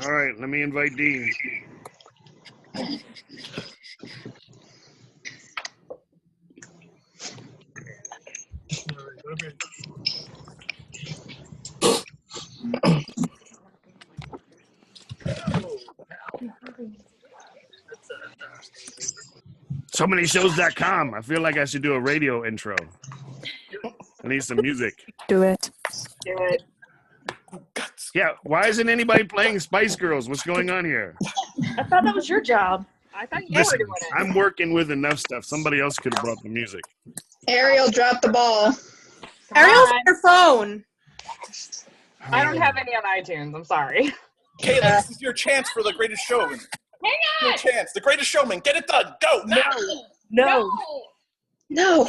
All right, let me invite Dean. SoManyShows.com. I feel like I should do a radio intro. I need some music. Do it. Do it. Yeah, why isn't anybody playing Spice Girls? What's going on here? I thought that was your job. I thought you Listen, were doing it. I'm working with enough stuff. Somebody else could have brought the music. Ariel dropped the ball. Ariel's on her phone. I don't have any on iTunes. I'm sorry. Kayla, this is your chance for the greatest showman. Hang on. Your chance. The greatest showman. Get it done. Go. Now. No. No.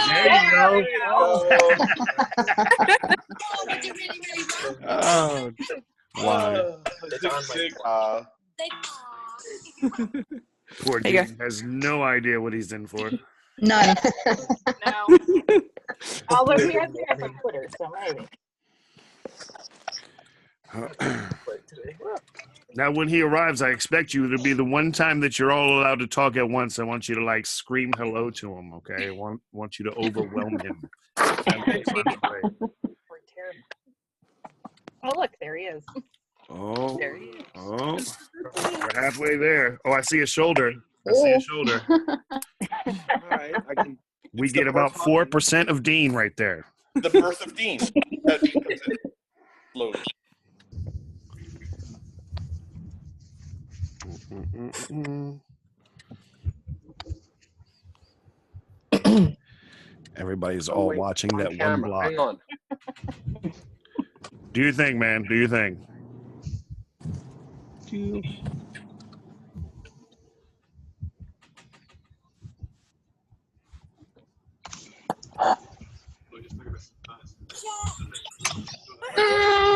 There you go. Oh, wow. Poor Dean has no idea what he's in for. None. No. Although he has me on Twitter, so maybe. Now, when he arrives, I expect you to be the one time that you're all allowed to talk at once. I want you to like scream hello to him, okay? I want you to overwhelm him. Oh, look, there he is. Oh, There he is. oh, we're halfway there. Oh, I see a shoulder. I see a shoulder. All right, We get about 4% of Dean right there. The birth of Dean. That's it. Load. Everybody's all watching that one camera. block. Hang on. Do your thing, man. Do your thing.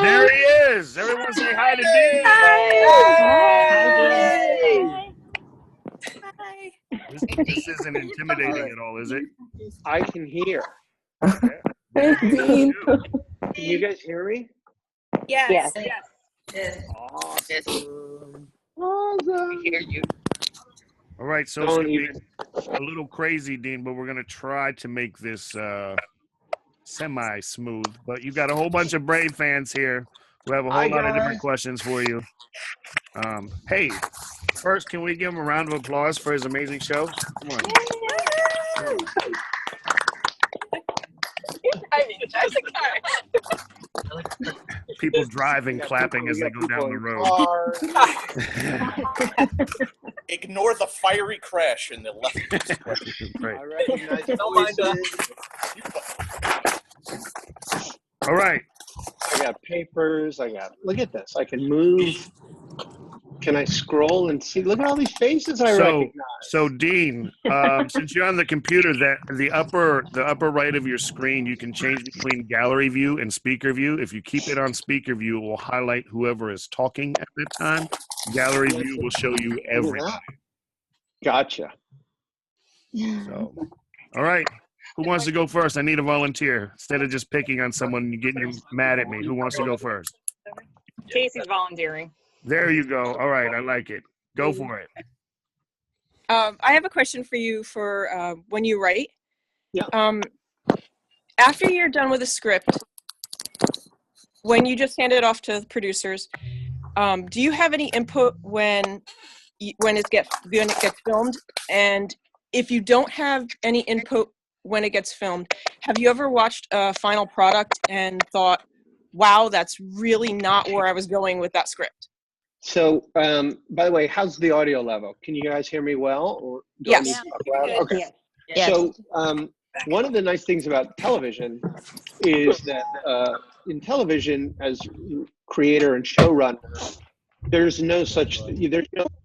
There he is. Everyone say hi to Dean. Hi. This isn't intimidating at all, is it? I can hear. Hey, Dean. Can you guys hear me? Yes. Yes. Awesome. Hear you. All right, so it's Don't gonna be even. a little crazy, Dean, but we're gonna try to make this semi-smooth. But you got a whole bunch of Brave fans here who have a whole lot of different questions for you. Hey, first, can we give him a round of applause for his amazing show? Come on. I mean, Jessica. People driving, clapping as they go down the road. Ignore the fiery crash in the left. Right. I recognize Don't mind voices. All right. I got papers. Look at this. I can move. Can I scroll and see? Look at all these faces I recognize. So Dean, since you're on the computer, that the upper right of your screen, you can change between gallery view and speaker view. If you keep it on speaker view, it will highlight whoever is talking at that time. Gallery view will show you everybody. Gotcha. So, all right. Who wants to go first? I need a volunteer. Instead of just picking on someone and getting you mad at me, who wants to go first? Casey's volunteering. There you go. All right, I like it. Go for it. I have a question for you for when you write. Yeah. After you're done with a script, when you just hand it off to the producers, do you have any input when it gets filmed? And if you don't have any input when it gets filmed, have you ever watched a final product and thought, wow, that's really not where I was going with that script? So, by the way, how's the audio level? Can you guys hear me well? Or do I need to talk loud? Okay. Yes. So, one of the nice things about television is that in television, as creator and showrunner, there's no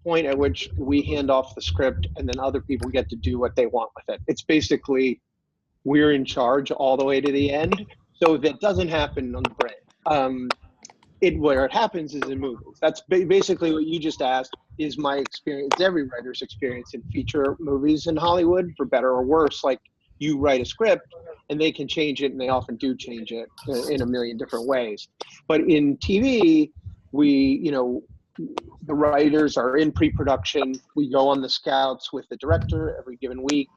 point at which we hand off the script and then other people get to do what they want with it. It's basically we're in charge all the way to the end. So that doesn't happen on the break. Where it happens is in movies. That's basically what you just asked is my experience, every writer's experience in feature movies in Hollywood, for better or worse. Like you write a script and they can change it, and they often do change it in a million different ways. But in TV, the writers are in pre-production. We go on the scouts with the director every given week.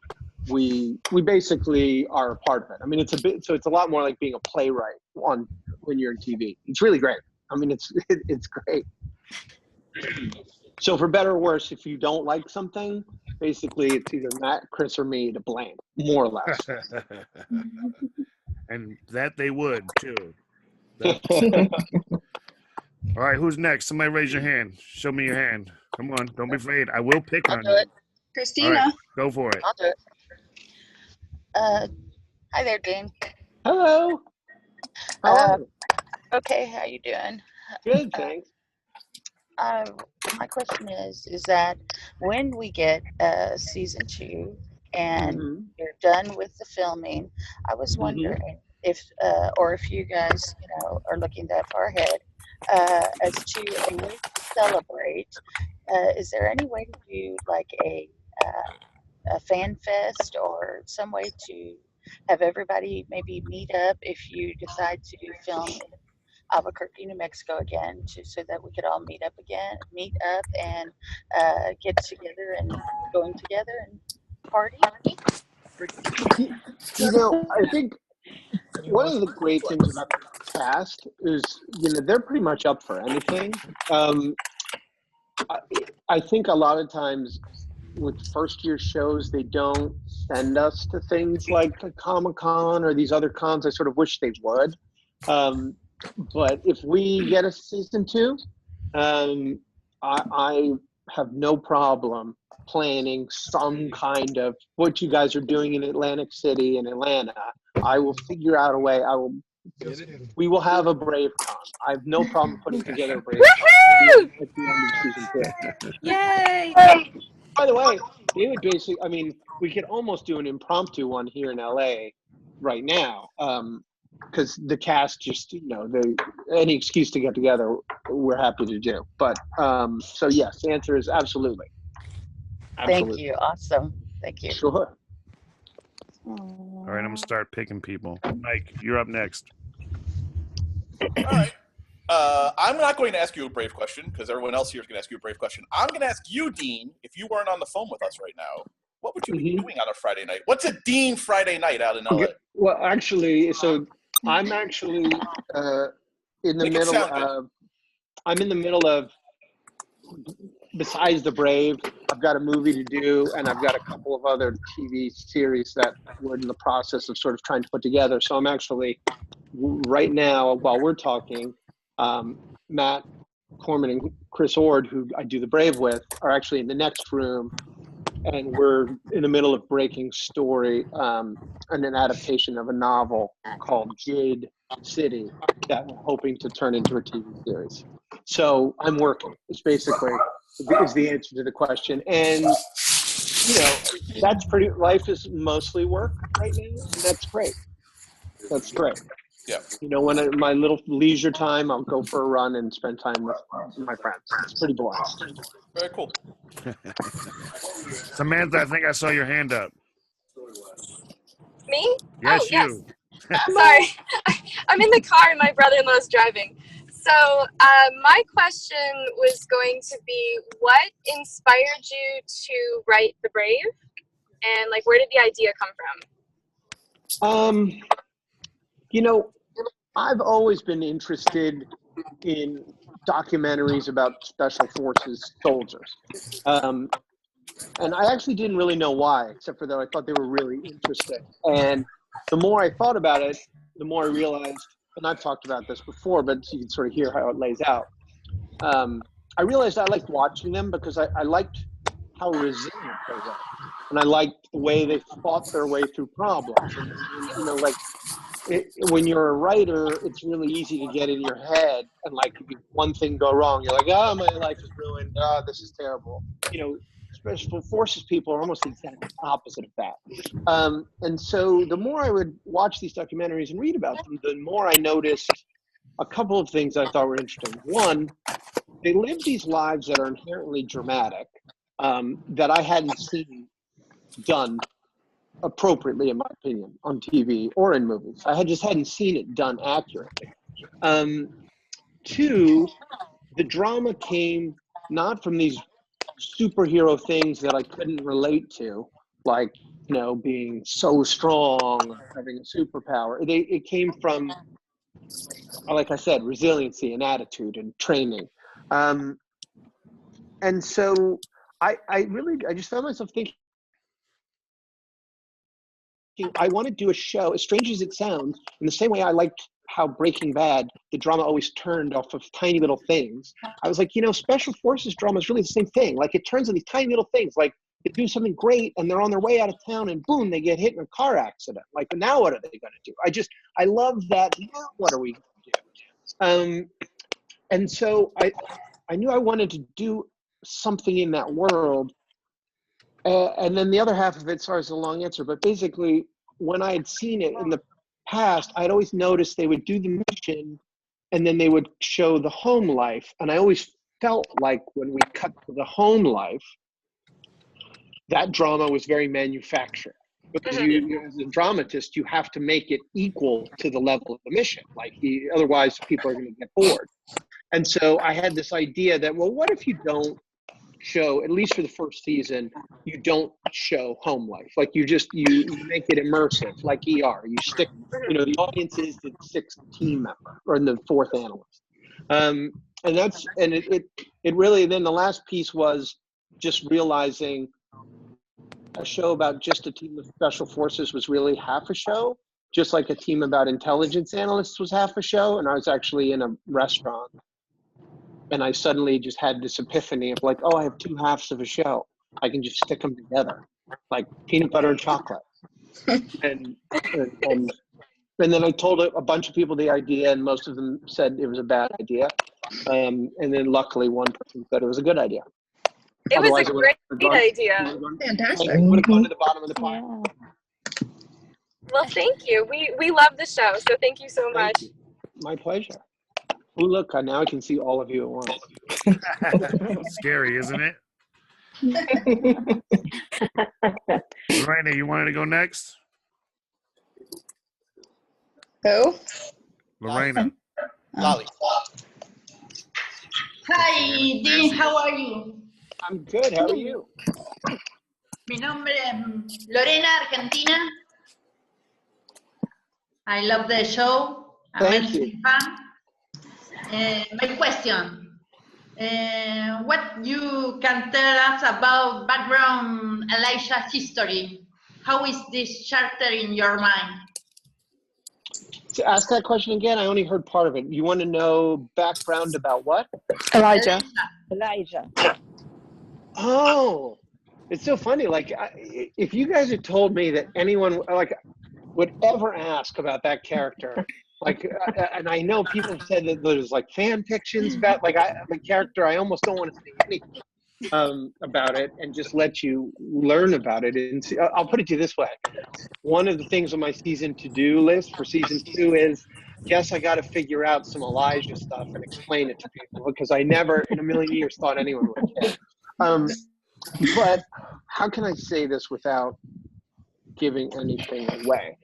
We basically are a part of it. I mean, it's a lot more like being a playwright when you're in TV. It's really great. I mean, it's great. So for better or worse, if you don't like something, basically it's either Matt, Chris, or me to blame, more or less. And that they would too. All right, who's next? Somebody raise your hand. Show me your hand. Come on, don't be afraid. I will pick on do you. it. Christina. All right, go for it. I'll do it. Hi there, Dean. Hello. How are you? Okay, how you doing? Good, thanks. My question is that when we get season 2 and you're done with the filming, I was wondering if you guys, are looking that far ahead as to a way to celebrate. Is there any way to do like a fan fest or some way to have everybody maybe meet up if you decide to film in Albuquerque, New Mexico again, so that we could all meet up and get together and going together and party? I think one of the great things about the cast is, they're pretty much up for anything. I think a lot of times with first-year shows, they don't send us to things like a Comic-Con or these other cons. I sort of wish they would. But if we get a season 2, I have no problem planning some kind of what you guys are doing in Atlantic City and Atlanta. I will figure out a way. We will have a Brave Con. I have no problem putting together a Brave Con at the end of season 2. Yay! By the way, it would basically, we could almost do an impromptu one here in LA right now. Because the cast just, any excuse to get together, we're happy to do. But, so yes, the answer is absolutely. Thank you. Awesome. Thank you. Sure. All right, I'm going to start picking people. Mike, you're up next. All right. I'm not going to ask you a brave question because everyone else here is going to ask you a brave question. I'm going to ask you, Dean, if you weren't on the phone with us right now, what would you be doing on a Friday night? What's a Dean Friday night out in LA? Okay. Well, actually, I'm actually in the middle of, besides The Brave, I've got a movie to do, and I've got a couple of other TV series that we're in the process of sort of trying to put together. So I'm actually, right now, while we're talking, Matt Corman and Chris Ord, who I do The Brave with, are actually in the next room, and we're in the middle of breaking story and an adaptation of a novel called Jade City that we're hoping to turn into a TV series. So I'm working. It's basically is the answer to the question. And, that's life is mostly work right now, and that's great. That's great. Yeah. When my little leisure time, I'll go for a run and spend time with my friends. It's pretty boring. Very cool. Samantha, I think I saw your hand up. Me? Yes, oh, yes. you. Sorry. I'm in the car and my brother-in-law's driving. So my question was going to be, what inspired you to write The Brave? And where did the idea come from? I've always been interested in documentaries about special forces soldiers. And I actually didn't really know why, except for that I thought they were really interesting. And the more I thought about it, the more I realized, and I've talked about this before, but you can sort of hear how it lays out. I realized I liked watching them because I liked how resilient they were. And I liked the way they fought their way through problems. And, when you're a writer, it's really easy to get in your head and if one thing go wrong, you're like, oh, my life is ruined. Oh, this is terrible. Special forces people are almost the exact opposite of that. And so the more I would watch these documentaries and read about them, the more I noticed a couple of things I thought were interesting. One, they live these lives that are inherently dramatic that I hadn't seen done appropriately, in my opinion, on TV or in movies. I just hadn't seen it done accurately. Two, the drama came not from these superhero things that I couldn't relate to, like, being so strong or having a superpower. It came from, like I said, resiliency and attitude and training. And so I just found myself thinking, I want to do a show, as strange as it sounds, in the same way I liked how Breaking Bad, the drama always turned off of tiny little things. I was like, special forces drama is really the same thing. Like, it turns on these tiny little things. Like, they do something great and they're on their way out of town and boom, they get hit in a car accident. Like, now what are they going to do? I love that. Now what are we going to do? And so I knew I wanted to do something in that world. And then the other half of it, sorry, it's a long answer, but basically when I had seen it in the past, I'd always noticed they would do the mission and then they would show the home life. And I always felt like when we cut to the home life, that drama was very manufactured. Because you as a dramatist, you have to make it equal to the level of the mission. Like, otherwise people are going to get bored. And so I had this idea that, well, what if you don't show, at least for the first season, you don't show home life. Like, you make it immersive, like ER. You stick, the audience is the sixth team member or the fourth analyst. And it really, then the last piece was just realizing a show about just a team of special forces was really half a show, just like a team about intelligence analysts was half a show. And I was actually in a restaurant and I suddenly just had this epiphany of like, oh, I have two halves of a show. I can just stick them together, like peanut butter and chocolate. and then I told a bunch of people the idea, and most of them said it was a bad idea. And then luckily one person said it was a good idea. It was a great idea. Fantastic. It would have gone to the bottom of the pile. Well, thank you. We love the show, so thank you so much. My pleasure. Oh, look, now I can see all of you at once. Scary, isn't it? Lorena, you wanted to go next? Who? Lorena. Lolly. Hi, Dean, how are you? I'm good, how are you? Mi nombre es Lorena, Argentina. I love the show. Thank you. Fan. My question, what you can tell us about background Elijah's history? How is this character in your mind? To ask that question again, I only heard part of it. You want to know background about what? Elijah. Oh, it's so funny. Like, if you guys had told me that anyone would ever ask about that character, and I know people have said that there's like fan fictions about the character. I almost don't want to say anything about it and just let you learn about it. And see, I'll put it to you this way: one of the things on my season to-do list for season 2 is, yes, I got to figure out some Elijah stuff and explain it to people, because I never in a million years thought anyone would care. But how can I say this without giving anything away?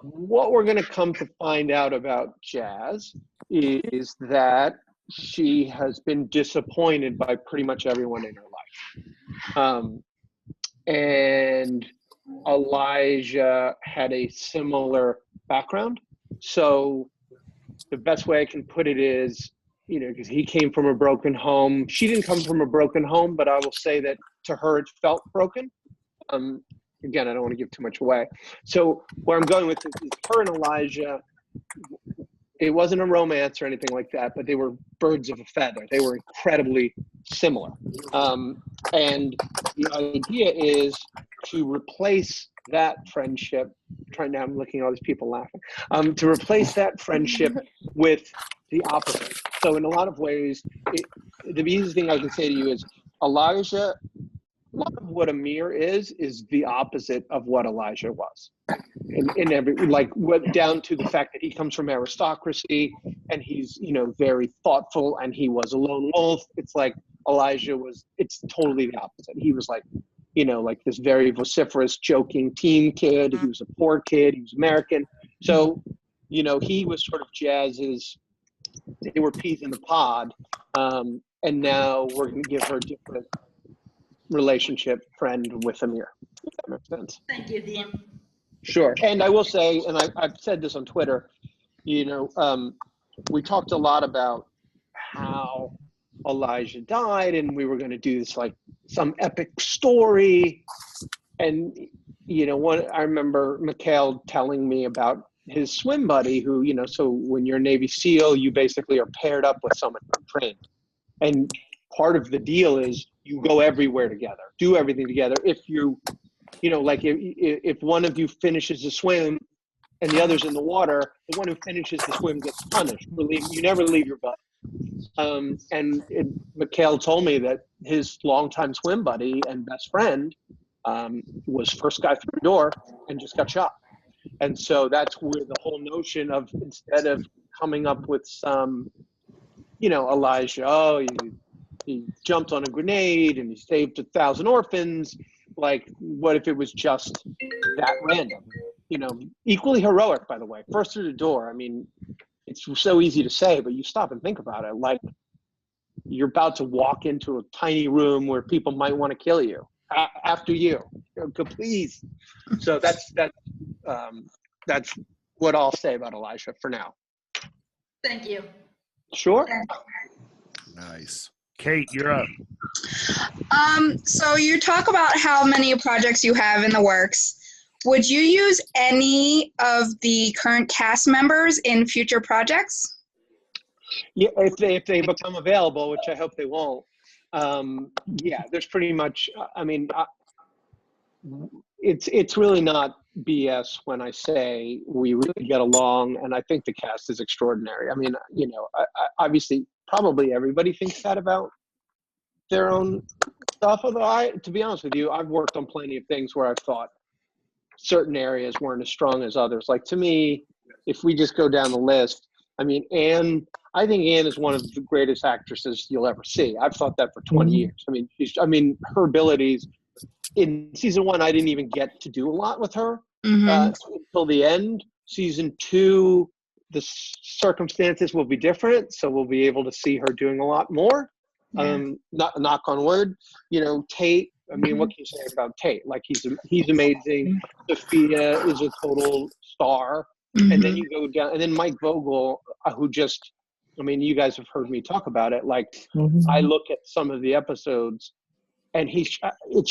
What we're going to come to find out about Jazz is that she has been disappointed by pretty much everyone in her life. And Elijah had a similar background. So the best way I can put it is, because he came from a broken home. She didn't come from a broken home, but I will say that to her it felt broken. Again, I don't want to give too much away. So where I'm going with this is her and Elijah, it wasn't a romance or anything like that, but they were birds of a feather. They were incredibly similar. And the idea is to replace that friendship. I'm looking at all these people laughing. To replace that friendship with the opposite. So in a lot of ways, the easiest thing I can say to you is Elijah, a lot of what Amir is the opposite of what Elijah was. In every, down to the fact that he comes from aristocracy and he's, very thoughtful, and he was a lone wolf. It's like Elijah it's totally the opposite. He was like like this very vociferous, joking teen kid. He was a poor kid. He was American. So, he was sort of Jazz's, they were peas in the pod. And now we're going to give her a different relationship friend with Amir. If that makes sense. Thank you, Dean. Sure. And I will say, and I've said this on Twitter, we talked a lot about how Elijah died, and we were going to do this like some epic story. And I remember Mikhail telling me about his swim buddy who, so when you're a Navy SEAL, you basically are paired up with someone who's trained. And part of the deal is you go everywhere together, do everything together. If you, like if one of you finishes the swim and the other's in the water, the one who finishes the swim gets punished. You never leave your butt. Mikhail told me that his longtime swim buddy and best friend was first guy through the door and just got shot. And so that's where the whole notion of, instead of coming up with some, Elijah, he jumped on a grenade and he saved 1,000 orphans. Like, what if it was just that random? Equally heroic, by the way. First through the door. I mean, it's so easy to say, but you stop and think about it. Like, you're about to walk into a tiny room where people might want to kill you after you. Please. So that's what I'll say about Elijah for now. Thank you. Sure. Nice. Kate, you're up. So you talk about how many projects you have in the works. Would you use any of the current cast members in future projects? Yeah, if they become available, which I hope they won't. Yeah, there's pretty much. I mean, it's really not BS when I say we really get along, and I think the cast is extraordinary. I mean, obviously, probably everybody thinks that about their own stuff. Although to be honest with you, I've worked on plenty of things where I've thought certain areas weren't as strong as others. Like, to me, if we just go down the list, I mean, I think Anne is one of the greatest actresses you'll ever see. I've thought that for 20 years. I mean, her abilities in season 1, I didn't even get to do a lot with her until the end. Season 2, the circumstances will be different, so we'll be able to see her doing a lot more. Knock on wood. Tate, I mean, what can you say about Tate? Like, he's amazing. Sophia is a total star. And then you go down, and then Mike Vogel, who just, I mean, you guys have heard me talk about it. Like, I look at some of the episodes, and it's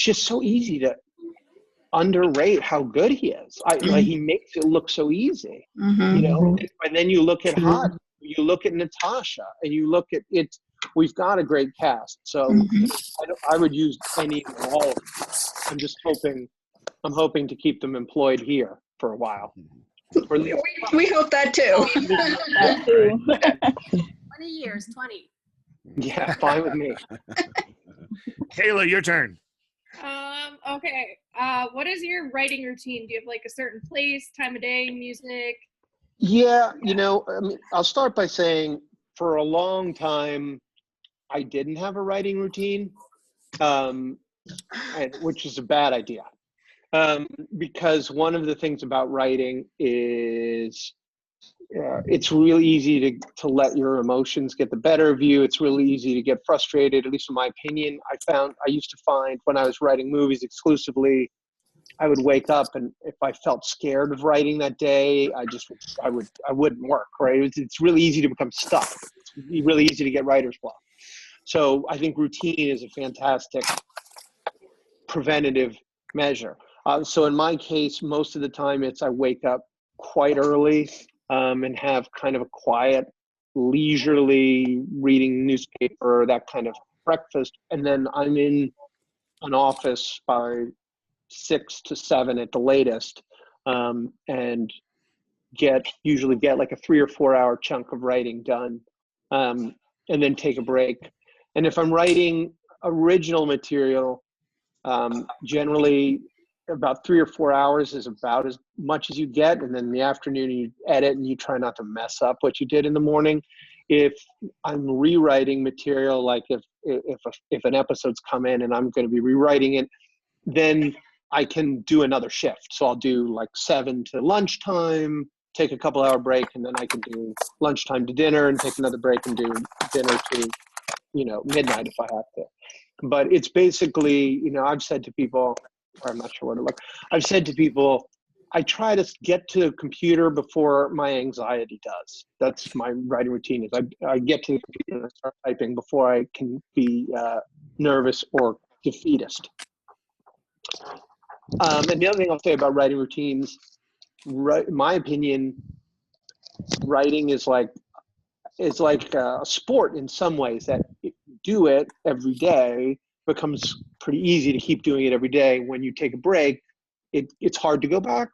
just so easy to underrate how good he is. Like, he makes it look so easy, And then you look at Hot, you look at Natasha, and you look at it. We've got a great cast, so I would use any and all of them. I'm just hoping to keep them employed here for a while. We hope that too. 20 years, 20. Yeah, fine with me. Kayla, your turn. Okay. What is your writing routine? Do you have like a certain place, time of day, music? Yeah, I mean, I'll start by saying for a long time, I didn't have a writing routine, which is a bad idea. Because one of the things about writing is it's really easy to let your emotions get the better of you. It's really easy to get frustrated, at least in my opinion. I used to find when I was writing movies exclusively, I would wake up, and if I felt scared of writing that day, I wouldn't work, right? It's really easy to become stuck. It's really easy to get writer's block. So I think routine is a fantastic preventative measure. So in my case, most of the time I wake up quite early and have kind of a quiet, leisurely reading newspaper, that kind of breakfast. And then I'm in an office by 6 to 7 at the latest, and usually get like a 3 or 4 hour chunk of writing done, and then take a break. And if I'm writing original material, generally about 3 or 4 hours is about as much as you get. And then in the afternoon you edit, and you try not to mess up what you did in the morning. If I'm rewriting material, like if an episode's come in and I'm going to be rewriting it, then I can do another shift. So I'll do like 7 to lunchtime, take a couple hour break, and then I can do lunchtime to dinner and take another break and do dinner to, midnight if I have to. But it's basically, I've said to people, or I'm not sure where to look. I've said to people, I try to get to the computer before my anxiety does. That's my writing routine. Is I get to the computer and I start typing before I can be nervous or defeatist. And the other thing I'll say about writing routines, in my opinion, writing is like a sport in some ways. That if you do it every day, becomes pretty easy to keep doing it every day. When you take a break, it's hard to go back.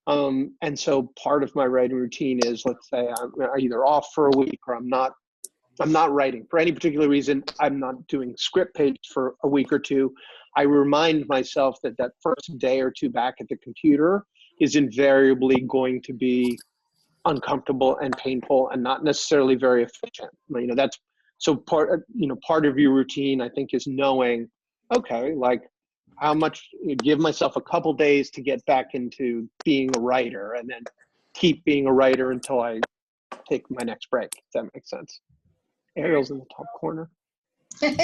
And so part of my writing routine is, let's say I'm either off for a week or I'm not writing for any particular reason. I'm not doing script page for a week or two. I remind myself that first day or two back at the computer is invariably going to be uncomfortable and painful and not necessarily very efficient. That's so part of your routine, I think, is knowing, okay, like how much, give myself a couple days to get back into being a writer and then keep being a writer until I take my next break. If that makes sense. Ariel's in the top corner. I'm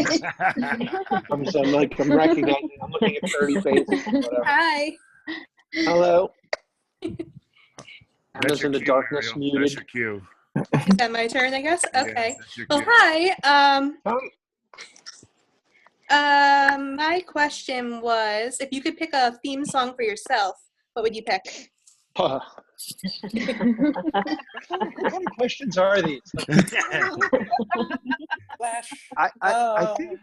recognizing, I'm looking at 30 faces. Whatever. Hi. Hello. That's in the cue, darkness, Ariel. muted. That's your cue. Is that my turn, I guess? Okay. that's your Well, cue. hi. My question was, if you could pick a theme song for yourself, what would you pick? What kind of questions are these? I think,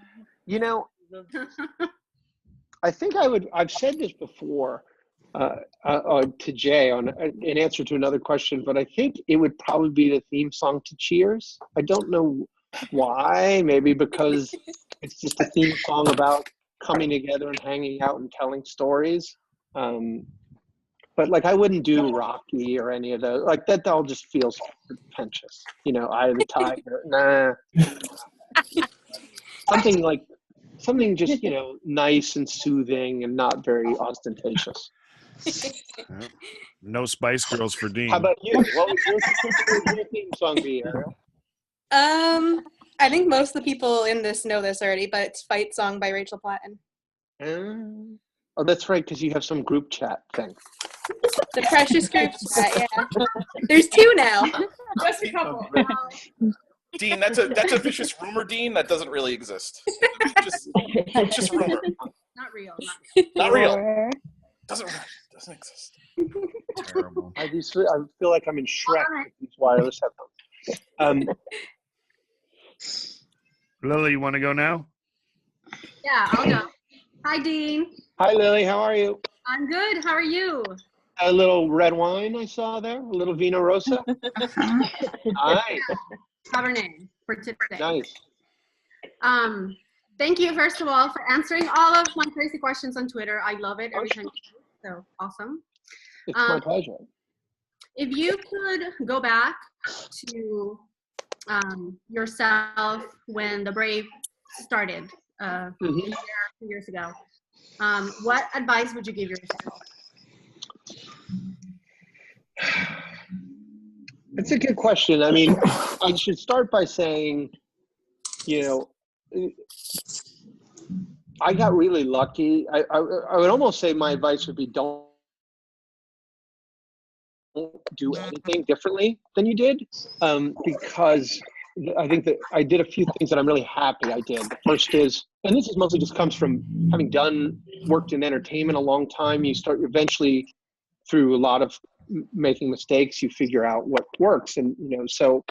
I think I've said this before to Jay in answer to another question, but I think it would probably be the theme song to Cheers. I don't know why, maybe because it's just a theme song about coming together and hanging out and telling stories. But like, I wouldn't do Rocky or any of those. Like that all just feels pretentious. Eye of the Tiger. Nah. Something just, nice and soothing and not very ostentatious. Yep. No Spice Girls for Dean. How about you? What would your theme song be, Ariel? I think most of the people in this know this already, but it's Fight Song by Rachel Platten. Oh, that's right, because you have some group chat thing. The Precious group chat, yeah. There's 2 now. Just a couple. Dean, that's a vicious rumor, Dean. That doesn't really exist. Just rumor. Not real. Not real. Doesn't exist. Terrible. I feel like I'm in Shrek with these wireless headphones. Lily, you want to go now? Yeah, I'll go. Hi, Dean. Hi, Lily. How are you? I'm good. How are you? A little red wine I saw there. A little Vino Rosa. Nice. Cabernet for today. Nice. Thank you, first of all, for answering all of my crazy questions on Twitter. I love it every time you do. So awesome. It's my pleasure. If you could go back to yourself when the Brave started a year, 2 years ago, what advice would you give yourself? It's a good question. I mean, I should start by saying, I got really lucky. I would almost say my advice would be don't do anything differently than you did, because I think that I did a few things that I'm really happy I did. The first is, and this is mostly just comes from having worked in entertainment a long time, you start eventually through a lot of making mistakes, you figure out what works. And, so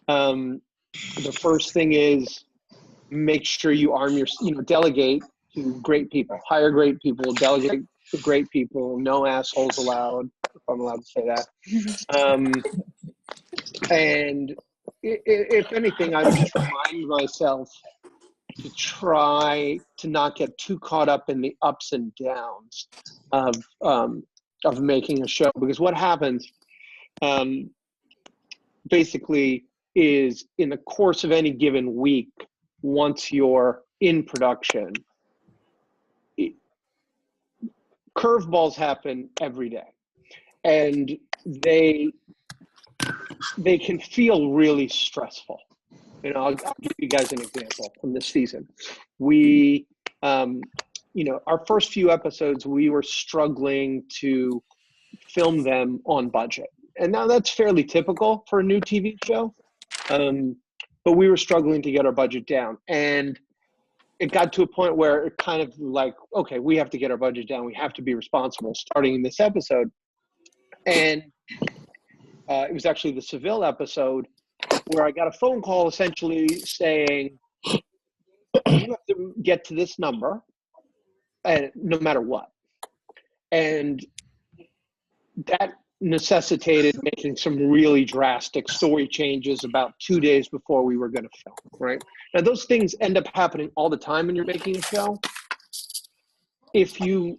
the first thing is make sure you delegate to great people, hire great people, delegate to great people, no assholes allowed, if I'm allowed to say that. And if anything, I would just remind myself to try to not get too caught up in the ups and downs of making a show, because what happens basically is in the course of any given week, once you're in production, curveballs happen every day, and they can feel really stressful. You know, I'll give you guys an example from this season. We, you know, our first few episodes, we were struggling to film them on budget. And now that's fairly typical for a new TV show. But we were struggling to get our budget down. And it got to a point where it kind of like, okay, we have to get our budget down. We have to be responsible starting in this episode. And it was actually the Seville episode where I got a phone call essentially saying, you have to get to this number, and no matter what. And that necessitated making some really drastic story changes about 2 days before we were going to film, right? Now, those things end up happening all the time when you're making a show. If you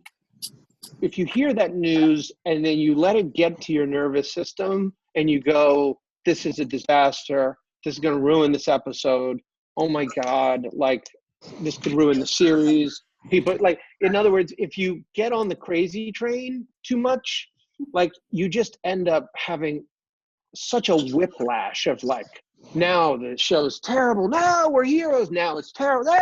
hear that news and then you let it get to your nervous system and you go, this is a disaster, this is going to ruin this episode, oh my God, like this could ruin the series. People, like, in other words, if you get on the crazy train too much, like, you just end up having such a whiplash of like, now the show's terrible, now we're heroes, now it's terrible.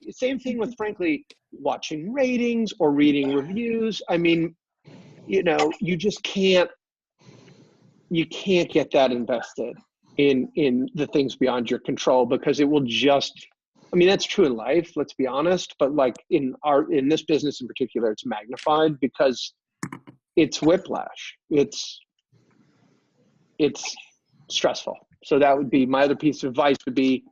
Same thing with, frankly, watching ratings or reading reviews. I mean, you know, you just can't get that invested in the things beyond your control, because it will just, I mean, that's true in life, let's be honest, but like in this business in particular, it's magnified because it's whiplash. It's stressful. So that would be my other piece of advice would be,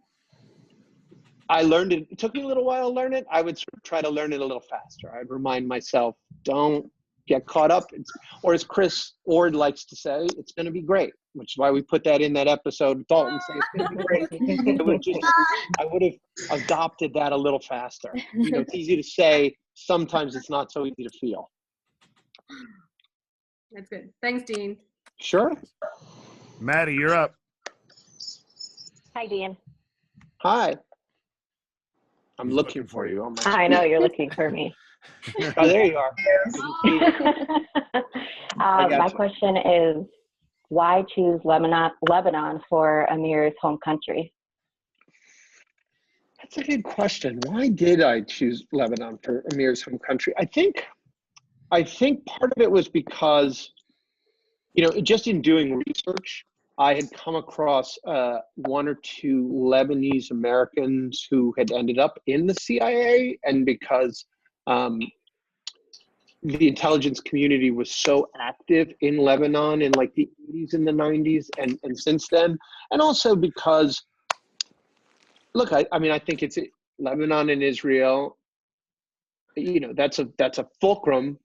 I learned it. It took me a little while to learn it. I would sort of try to learn it a little faster. I'd remind myself, don't get caught up. Or as Chris Ord likes to say, it's going to be great, which is why we put that in that episode. Dalton say it's going to be great. I would have adopted that a little faster. You know, it's easy to say. Sometimes it's not so easy to feel. That's good. Thanks, Dean. Sure. Maddie, you're up. Hi, Dean. Hi. I'm looking for you. Oh my I know you're looking for me. Oh, there you are. My question is, why choose Lebanon for Amir's home country? That's a good question. Why did I choose Lebanon for Amir's home country? I think part of it was because, you know, just in doing research, I had come across one or two Lebanese Americans who had ended up in the CIA, and because the intelligence community was so active in Lebanon in like the 80s and the 90s and since then, and also because, look, I mean, I think it's Lebanon and Israel, you know, that's a fulcrum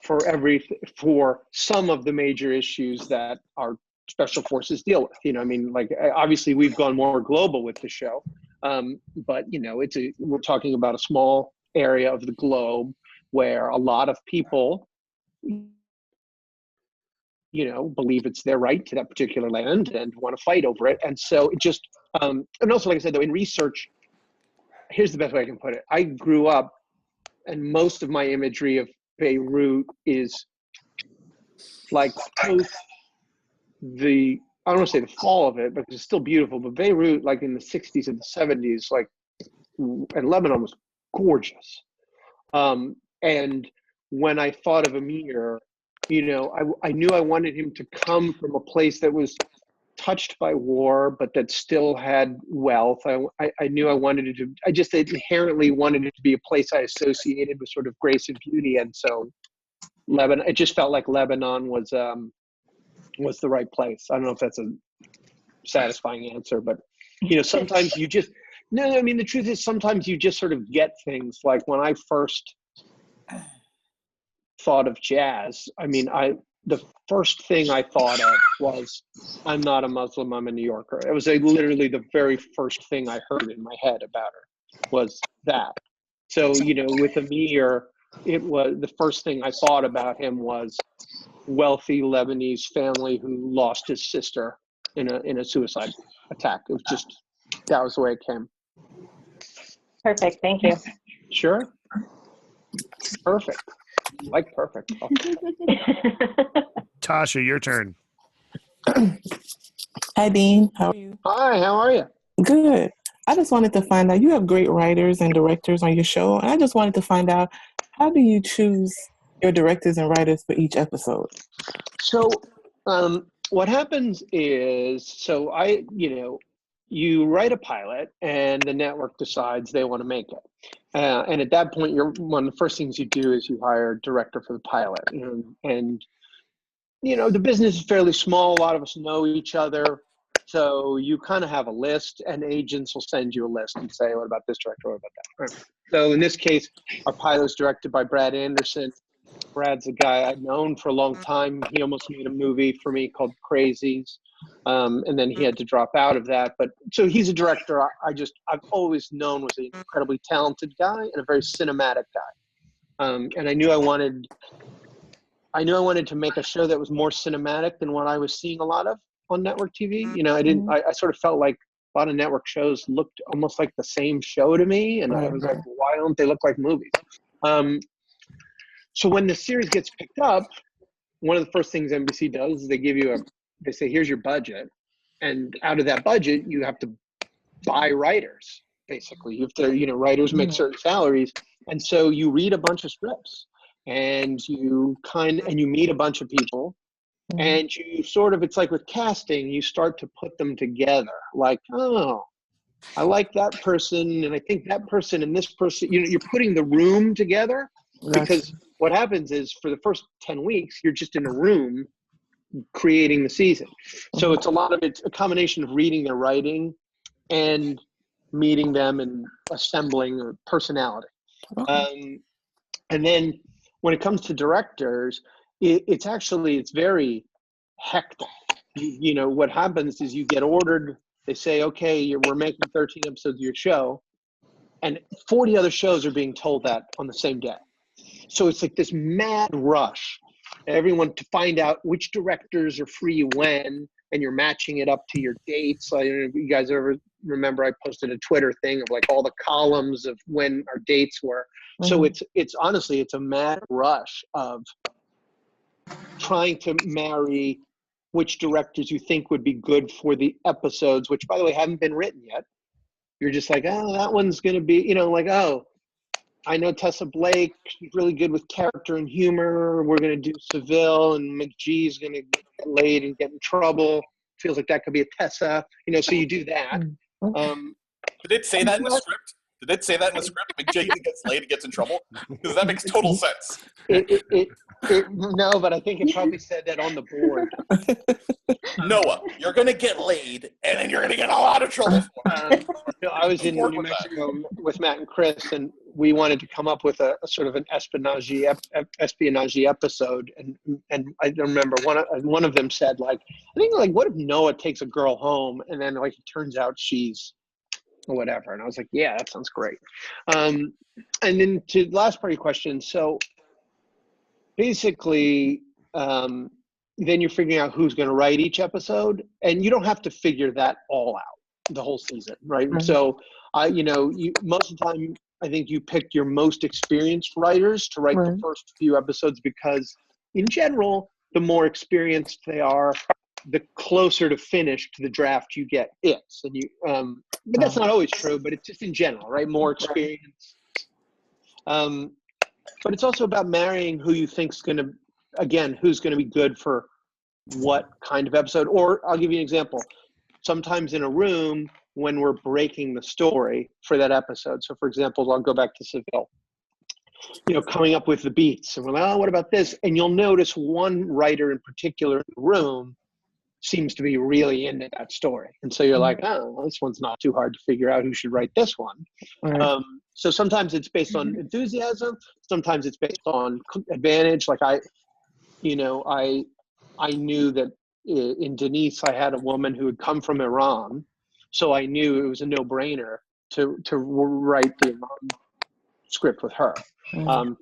for some of the major issues that our special forces deal with. You know, I mean, like, obviously we've gone more global with the show, but you know, we're talking about a small area of the globe where a lot of people, you know, believe it's their right to that particular land and want to fight over it. And so it just, and also, like I said, though, in research, here's the best way I can put it. I grew up, and most of my imagery of Beirut is like post I don't want to say the fall of it, but it's still beautiful, but Beirut, like in the 60s and the 70s, like, and Lebanon was gorgeous. And when I thought of Amir, you know, I knew I wanted him to come from a place that was touched by war, but that still had wealth. I knew I just inherently wanted it to be a place I associated with sort of grace and beauty. And so Lebanon, it just felt like Lebanon was the right place. I don't know if that's a satisfying answer, but you know, sometimes you just, no, I mean, the truth is sometimes you just sort of get things. Like when I first thought of jazz, I mean, the first thing I thought of was, I'm not a Muslim, I'm a New Yorker. It was literally the very first thing I heard in my head about her was that. So, you know, with Amir, it was the first thing I thought about him was wealthy Lebanese family who lost his sister in a suicide attack. It was just, that was the way it came. Perfect. Thank you. Sure. Perfect. Like perfect. Oh. Tasha, your turn. Hi, Dean. How are you? Hi, how are you? Good. I just wanted to find out, you have great writers and directors on your show, and I just wanted to find out, how do you choose your directors and writers for each episode? So what happens is, you write a pilot and the network decides they want to make it. And at that point, one of the first things you do is you hire a director for the pilot. And the business is fairly small. A lot of us know each other. So you kind of have a list, and agents will send you a list and say, what about this director? What about that? Right. So in this case, our pilot is directed by Brad Anderson. Brad's a guy I've known for a long time. He almost made a movie for me called Crazies. And then he had to drop out of that. But so he's a director I've always known was an incredibly talented guy and a very cinematic guy. And I knew I wanted to make a show that was more cinematic than what I was seeing a lot of on network TV. I sort of felt like a lot of network shows looked almost like the same show to me. And I was like, why don't they look like movies? So when the series gets picked up, one of the first things NBC does is they say, here's your budget. And out of that budget, you have to buy writers, basically. You have to, writers make certain salaries. And so you read a bunch of scripts and you meet a bunch of people. And you it's like with casting, you start to put them together. Like, oh, I like that person, and I think that person and this person, you're putting the room together. Because what happens is for the first 10 weeks, you're just in a room creating the season. So it's a combination of reading their writing and meeting them and assembling a personality. And then when it comes to directors, it's very hectic. What happens is you get ordered, they say, okay, we're making 13 episodes of your show, and 40 other shows are being told that on the same day. So it's like this mad rush, everyone to find out which directors are free when, and you're matching it up to your dates. I don't know if you guys ever remember, I posted a Twitter thing of like all the columns of when our dates were. So it's honestly, it's a mad rush of trying to marry which directors you think would be good for the episodes, which by the way, haven't been written yet. You're just like, oh, that one's going to be, oh, I know Tessa Blake, she's really good with character and humor. We're going to do Seville, and McGee's going to get laid and get in trouble. Feels like that could be a Tessa, so you do that. Did it say that in the script? Did it say that in the script? McGee gets laid and gets in trouble? Because that makes total sense. No, but I think it probably said that on the board. Noah, you're going to get laid, and then you're going to get a lot of trouble for it. I was in New Mexico with Matt and Chris, and we wanted to come up with a sort of an espionage episode. And I remember one of them said, like, I think, like, what if Noah takes a girl home, and then, like, it turns out she's whatever. And I was like, yeah, that sounds great. And then to the last part of your question, so basically, then you're figuring out who's going to write each episode, and you don't have to figure that all out the whole season, right? So, most of the time, I think you pick your most experienced writers to write the first few episodes, because in general, the more experienced they are, the closer to finished the draft you get is. And but that's not always true, but it's just in general, right? More experience. But it's also about marrying who you think's going to, who's going to be good for what kind of episode. Or I'll give you an example. Sometimes in a room when we're breaking the story for that episode. So for example, I'll go back to Seville. Coming up with the beats, and we're like, oh, what about this? And you'll notice one writer in particular in the room seems to be really into that story. And so you're like, oh, well, this one's not too hard to figure out who should write this one. So sometimes it's based on enthusiasm. Sometimes it's based on advantage. Like I knew that in Denise, I had a woman who had come from Iran. So I knew it was a no-brainer to write the Iran script with her.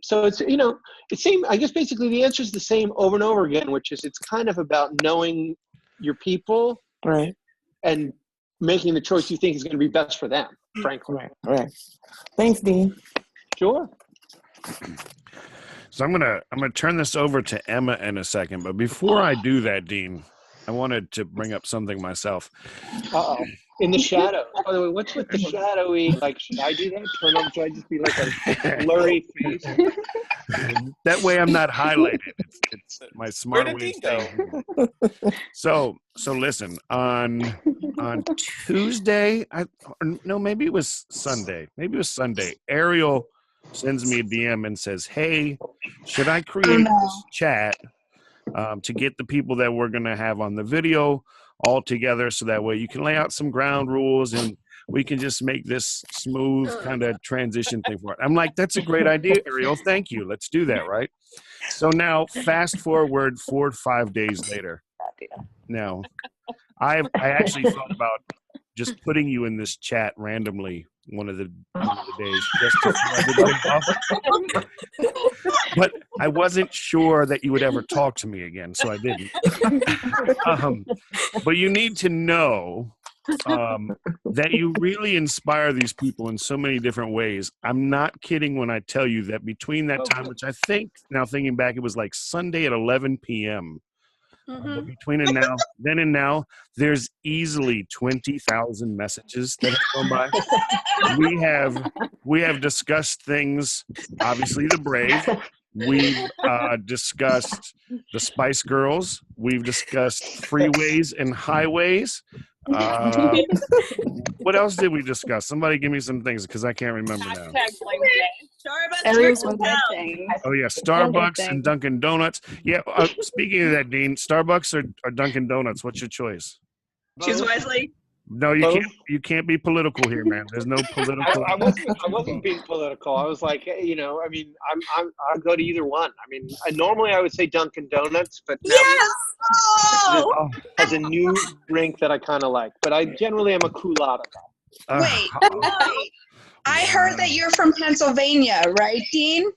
So it's, it seemed, I guess basically the answer is the same over and over again, which is it's kind of about knowing your people and making the choice you think is going to be best for them, frankly. Right. Thanks, Dean. Sure. So I'm gonna turn this over to Emma in a second, but before I do that, Dean, I wanted to bring up something myself. Uh-oh. In the shadow. By the way, what's with the shadowy? Like, should I do that? Turn on? Should I just be like a blurry face? That way I'm not highlighted. It's my Where smart did way Dean of go? saying. So listen, on Tuesday, maybe it was Sunday. Maybe it was Sunday. Ariel sends me a DM and says, "Hey, should I create this chat to get the people that we're going to have on the video all together so that way you can lay out some ground rules and we can just make this smooth kind of transition thing for it." I'm like, "That's a great idea, Ariel. Thank you. Let's do that," right? So now fast forward 4 to 5 days later. Now, I actually thought about just putting you in this chat randomly one of the days just to throw everybody off. But I wasn't sure that you would ever talk to me again, so I didn't. But you need to know that you really inspire these people in so many different ways. I'm not kidding when I tell you that between that time, which I think, now thinking back, it was like Sunday at 11 p.m., but between then and now, there's easily 20,000 messages that have gone by. We have discussed things, obviously the Brave. We've discussed the Spice Girls. We've discussed freeways and highways. What else did we discuss? Somebody give me some things because I can't remember now. Oh yeah, Starbucks and Dunkin' Donuts. Yeah. Speaking of that, Dean, Starbucks or Dunkin' Donuts? What's your choice? Choose wisely. No, you can't. You can't be political here, man. There's no political. I wasn't being political. I was like, hey, I mean, I'll go to either one. I mean, normally I would say Dunkin' Donuts, but now has a new drink that I kind of like. But I generally am a culotta guy. Wait. I heard that you're from Pennsylvania, right, Dean?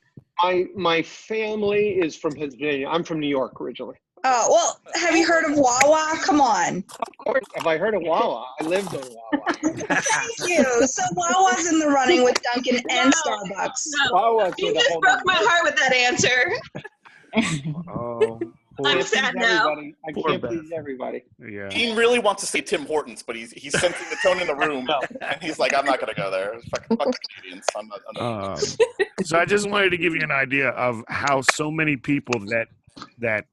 My family is from Pennsylvania. I'm from New York originally. Oh, well, have you heard of Wawa? Come on. Of course. Have I heard of Wawa? I lived in Wawa. Thank you. So Wawa's in the running with Dunkin' and Starbucks. Wawa's You just broke my heart with that answer. I'm sad now. I can't please everybody. Yeah. Dean really wants to say Tim Hortons, but he's sensing the tone in the room, and he's like, "I'm not going to go there. Fuck the Canadians. I'm not." So I just wanted to give you an idea of how so many people that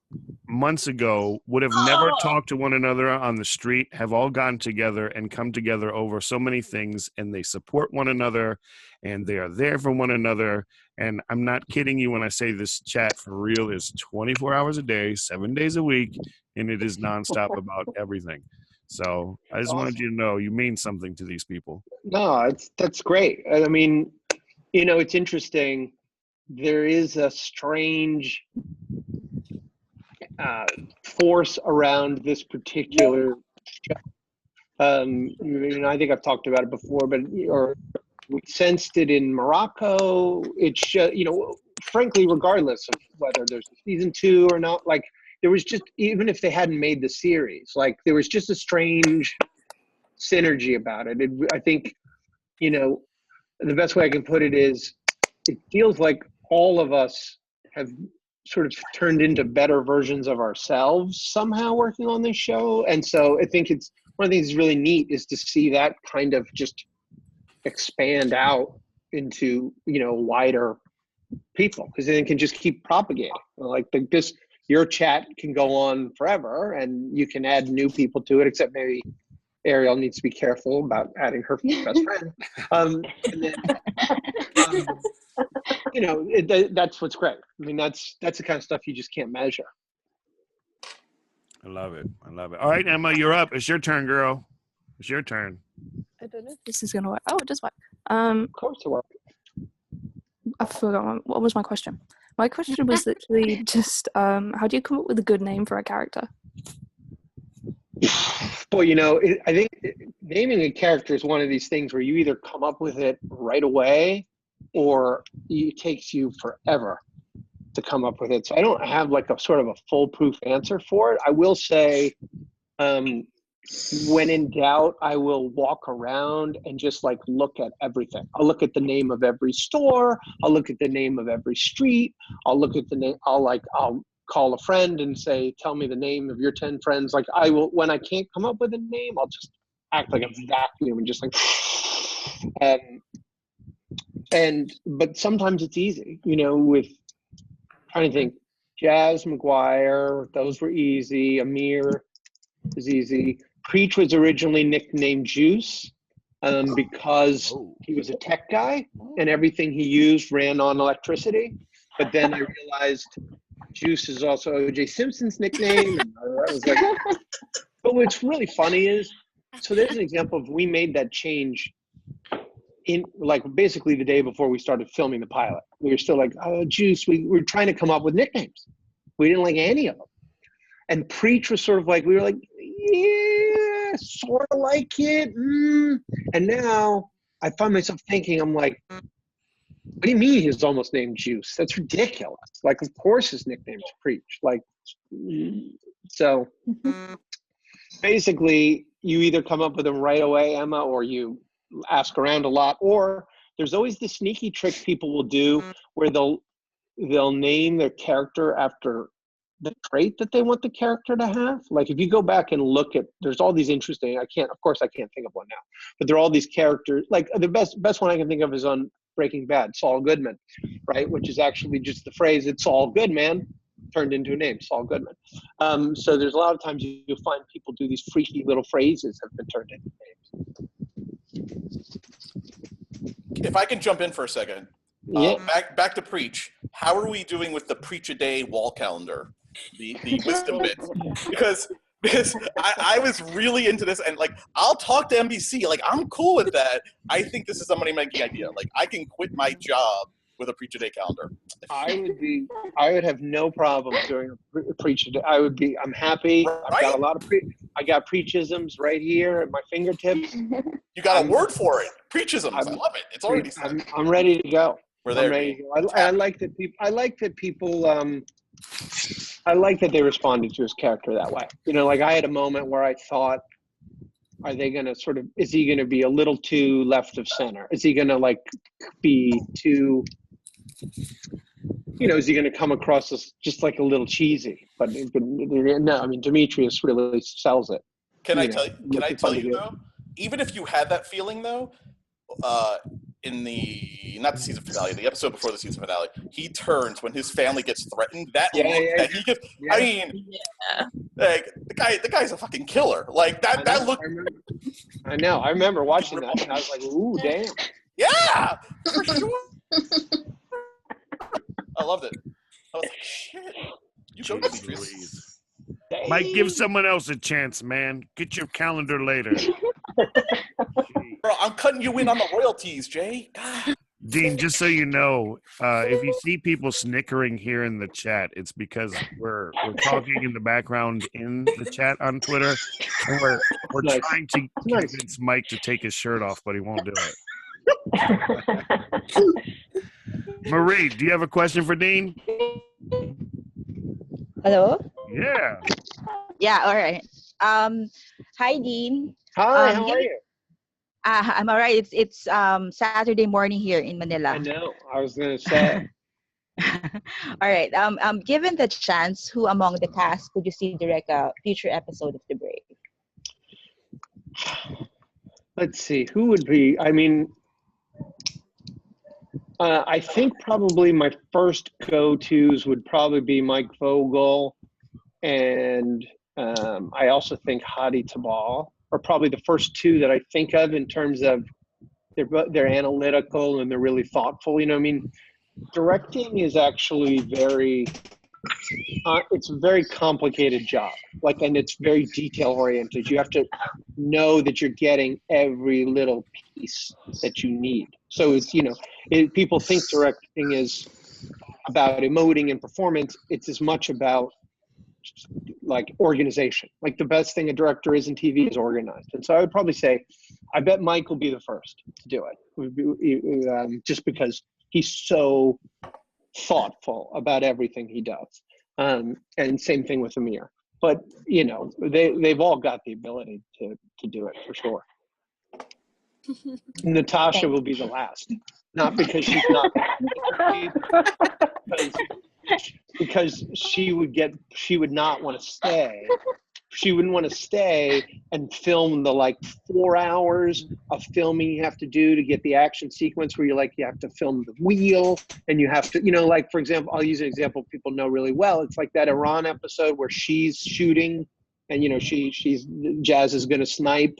months ago would have never talked to one another on the street have all gotten together and come together over so many things, and they support one another and they are there for one another. And I'm not kidding you when I say this chat for real is 24 hours a day, 7 days a week, and it is nonstop about everything. So I just wanted you to know you mean something to these people. No, that's great. I mean, it's interesting. There is a strange force around this particular show. I think I've talked about it before, but we sensed it in Morocco. It's just, frankly, regardless of whether there's a season 2 or not, like there was just, even if they hadn't made the series, like there was just a strange synergy about it. I think, the best way I can put it is it feels like all of us have sort of turned into better versions of ourselves somehow working on this show. And so I think it's one of the things that's really neat is to see that kind of just expand out into, wider people, because then it can just keep propagating. Like your chat can go on forever and you can add new people to it, except maybe Ariel needs to be careful about adding her best friend. And then, that's what's great. I mean, that's the kind of stuff you just can't measure. I love it. All right, Emma, you're up. It's your turn, girl. It's your turn. I don't know if this is gonna work. Oh, it does work. Of course it works. I forgot what was my question. My question was literally just how do you come up with a good name for a character? Well, I think naming a character is one of these things where you either come up with it right away or it takes you forever to come up with it. So I don't have like a sort of a foolproof answer for it. I will say when in doubt, I will walk around and just like look at everything. I'll look at the name of every store. I'll look at the name of every street. I'll look at the name. I'll call a friend and say, tell me the name of your 10 friends. Like I will, when I can't come up with a name, I'll just act like a vacuum and just like, but sometimes it's easy, with trying to think, Jazz McGuire, those were easy. Amir was easy. Preach was originally nicknamed Juice because he was a tech guy and everything he used ran on electricity. But then I realized Juice is also O.J. Simpson's nickname. And I was like, but what's really funny is, so there's an example of we made that change in like basically the day before we started filming the pilot. We were still like, oh, Juice, we were trying to come up with nicknames. We didn't like any of them. And Preach was sort of like, we were like, yeah, sort of like it. And now I find myself thinking, I'm like, what do you mean he's almost named Juice? That's ridiculous. Like, of course his nickname's Preach. Like, so basically you either come up with them right away, Emma, or you ask around a lot, or there's always this sneaky trick people will do where they'll name their character after the trait that they want the character to have. Like if you go back and look at, there's all these interesting, of course I can't think of one now, but there are all these characters, like the best one I can think of is on Breaking Bad, Saul Goodman, right? Which is actually just the phrase, it's all good, man, turned into a name, Saul Goodman. So there's a lot of times you'll find people do these freaky little phrases have been turned into names. If I can jump in for a second, back to Preach. How are we doing with the Preach a Day wall calendar? The wisdom bit, because I was really into this, and like I'll talk to NBC, like I'm cool with that. I think this is a money-making idea. Like I can quit my job with a Preach a Day calendar. I would have no problem doing a Preach a Day. I'm happy. Right? I've got a lot of I got Preachisms right here at my fingertips. You got a word for it, Preachisms. I love it. It's already set. I'm ready to go. We're there. I like that people. I like that they responded to his character that way. Like I had a moment where I thought, are they going to is he going to be a little too left of center? Is he going to like be too, is he going to come across as just like a little cheesy? But no, I mean, Demetrius really sells it. Can I tell you though, even if you had that feeling though, in not the season finale, the episode before the season finale, he turns when his family gets threatened. He gets. I mean, like the guy's a fucking killer. Like that look. I know. I remember watching that, and I was like, "Ooh, damn!" Yeah, for sure. I loved it. I was like, "Shit, you go Demetrius." Mike, give someone else a chance, man. Get your calendar later. Bro, I'm cutting you in on the royalties, Jay. God. Dean, just so you know, if you see people snickering here in the chat, it's because we're talking in the background in the chat on Twitter, and we're trying to convince Mike to take his shirt off, but he won't do it. Marie, do you have a question for Dean? Hello? Yeah. Yeah, all right. Hi, Dean. Hi, how are you? I'm all right. It's Saturday morning here in Manila. I know. I was going to say. All right. Given the chance, who among the cast could you see direct a future episode of The Brave? Let's see. Who would be? I mean, I think probably my first go-tos would probably be Mike Vogel, and I also think Hadi Tabal are probably the first two that I think of in terms of they're analytical and they're really thoughtful. I mean, directing is actually it's a very complicated job. And it's very detail oriented. You have to know that you're getting every little piece that you need. So it's, people think directing is about emoting and performance. It's as much about organization. The best thing a director is in TV is organized. And so I would probably say, I bet Mike will be the first to do it, just because he's so thoughtful about everything he does. And same thing with Amir. but you know, they've all got the ability to do it for sure. Natasha will be the last, not because she's not, because she would not want to stay. She wouldn't want to stay and film the like 4 hours of filming you have to do to get the action sequence where you have to film the wheel and you have to, you know, like for example, I'll use an example people know really well. It's like that Iran episode where she's shooting and, you know, Jazz is going to snipe.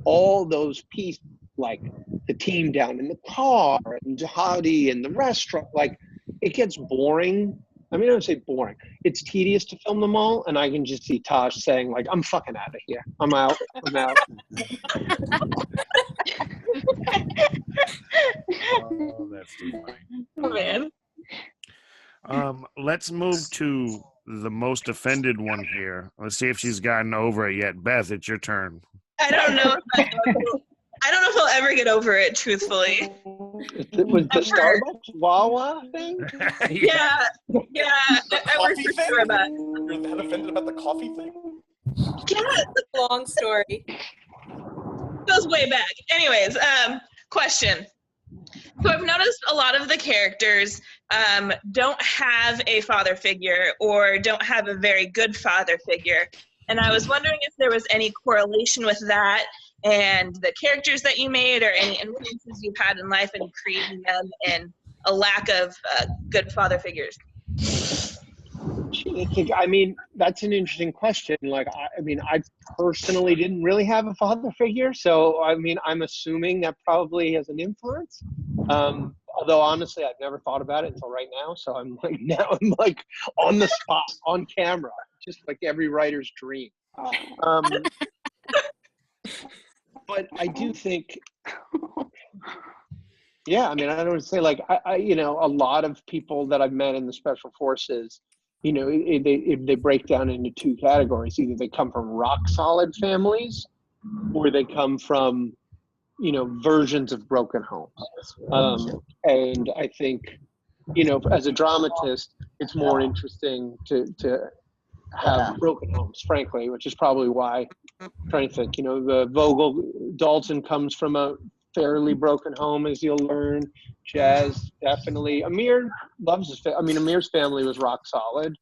All those pieces, like the team down in the car and Jihadi in the restaurant, like it gets boring. I mean, I don't say boring. It's tedious to film them all, and I can just see Tosh saying, like, I'm fucking out of here. I'm out. I'm out. Oh, that's too funny. Oh, man. Let's move to the most offended one here. Let's see if she's gotten over it yet. Beth, it's your turn. I don't know. I don't know if I'll ever get over it, truthfully. Was the Starbucks Wawa thing? Yeah. I worked for Starbucks. You're that offended about the coffee thing? Yeah, it's a long story. Goes way back. Anyways, question. So I've noticed a lot of the characters don't have a father figure or don't have a very good father figure. And I was wondering if there was any correlation with that and the characters that you made or any influences you've had in life in creating them and a lack of good father figures. I mean, that's an interesting question. Like, I mean, I personally didn't really have a father figure. So, I mean, I'm assuming that probably has an influence. Although, honestly, I've never thought about it until right now. So I'm like on the spot, on camera, just like every writer's dream. But I do think, yeah, I mean, I don't want to say like, I you know, a lot of people that I've met in the special forces, you know, they break down into two categories. Either they come from rock solid families or they come from, you know, versions of broken homes. And I think, you know, as a dramatist, it's more interesting to have broken homes, frankly, which is probably why I'm trying to think, you know, the Dalton comes from a fairly broken home, as you'll learn. Jazz, definitely. Amir loves his I mean, Amir's family was rock solid.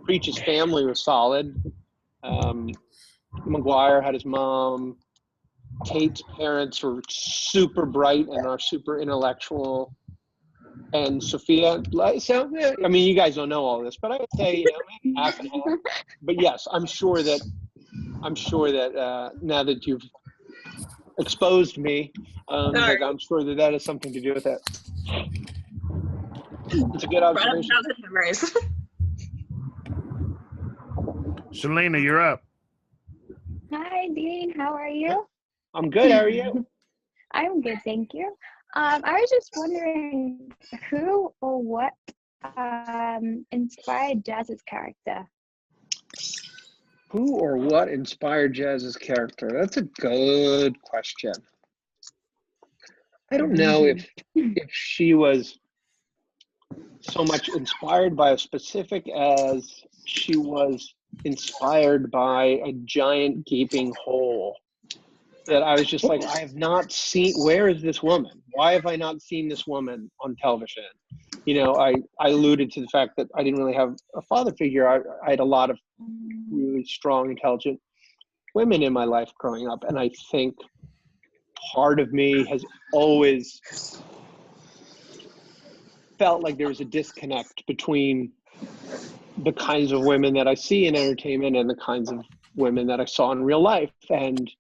Preach's family was solid. McGuire had his mom. Tate's parents were super bright and are super intellectual. And Sophia, so yeah, I mean, you guys don't know all this, but I would say, you know, maybe half and half. But yes, I'm sure that now that you've exposed me, like I'm sure that has something to do with it. It's a good observation. Selena, you're up. Hi, Dean. How are you? I'm good. How are you? I'm good, thank you. I was just wondering who or what inspired Jazz's character? Who or what inspired Jazz's character? That's a good question. I don't know if she was so much inspired by a specific as she was inspired by a giant gaping hole that I was just like, I have not seen, where is this woman? Why have I not seen this woman on television? You know, I alluded to the fact that I didn't really have a father figure. I had a lot of really strong, intelligent women in my life growing up. And I think part of me has always felt like there was a disconnect between the kinds of women that I see in entertainment and the kinds of women that I saw in real life. And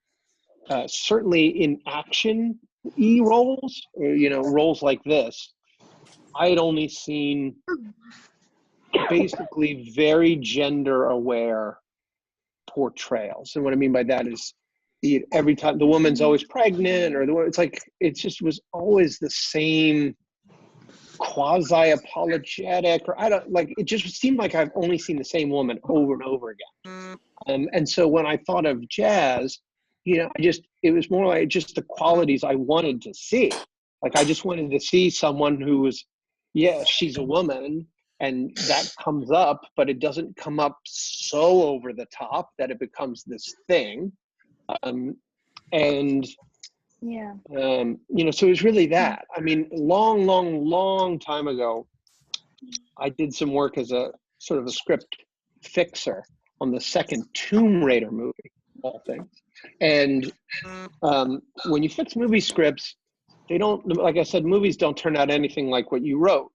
certainly in action roles, or, you know, roles like this, I had only seen basically very gender aware portrayals. And what I mean by that is every time the woman's always pregnant or it's like, it just was always the same quasi apologetic, or I don't like, it just seemed like I've only seen the same woman over and over again. And so when I thought of Jazz, you know, it was more like just the qualities I wanted to see. Like, I just wanted to see someone who was, yeah, she's a woman, and that comes up, but it doesn't come up so over the top that it becomes this thing. And Yeah. so it was really that. I mean, long time ago, I did some work as a sort of a script fixer on the second Tomb Raider movie, of all things. And when you fix movie scripts, they don't, like I said, movies don't turn out anything like what you wrote.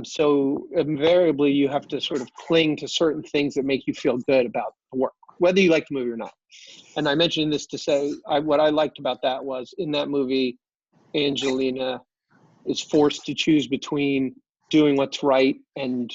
So invariably, you have to sort of cling to certain things that make you feel good about the work, whether you like the movie or not. And I mentioned this to say what I liked about that was in that movie, Angelina is forced to choose between doing what's right and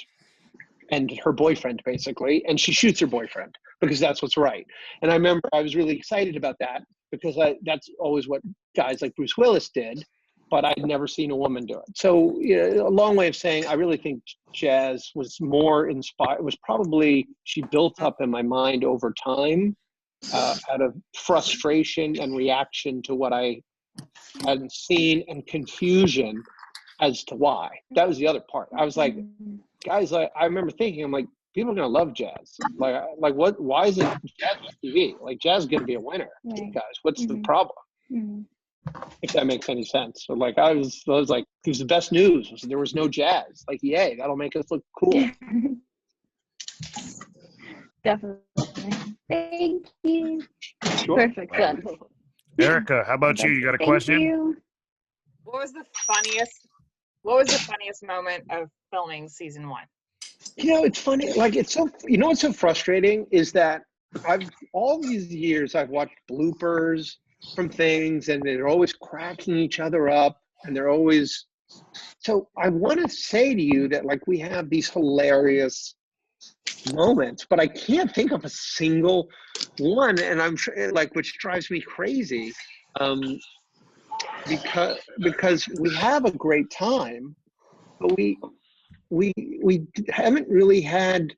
her boyfriend, basically, and she shoots her boyfriend because that's what's right. And I remember I was really excited about that because that's always what guys like Bruce Willis did, but I'd never seen a woman do it. So a long way of saying I really think Jazz was more inspired. It was probably she built up in my mind over time out of frustration and reaction to what I hadn't seen and confusion as to why. That was the other part. I was like, guys, I remember thinking, I'm like, people are gonna love Jazz. Like what? Why isn't Jazz on TV? Like Jazz is gonna be a winner, guys. What's the problem? If that makes any sense. So like I was like, it was the best news. There was no Jazz. Like, yay, that'll make us look cool. Definitely. Thank you. Sure. Perfect sense. Erica, how about you? You got a Thank question? you. What was the funniest moment of filming season 1? It's funny. Like it's so. What's so frustrating is that all these years I've watched bloopers from things, and they're always cracking each other up, and they're always. So I want to say to you that like we have these hilarious moments, but I can't think of a single one, and I'm sure like which drives me crazy, because we have a great time, but we haven't really had.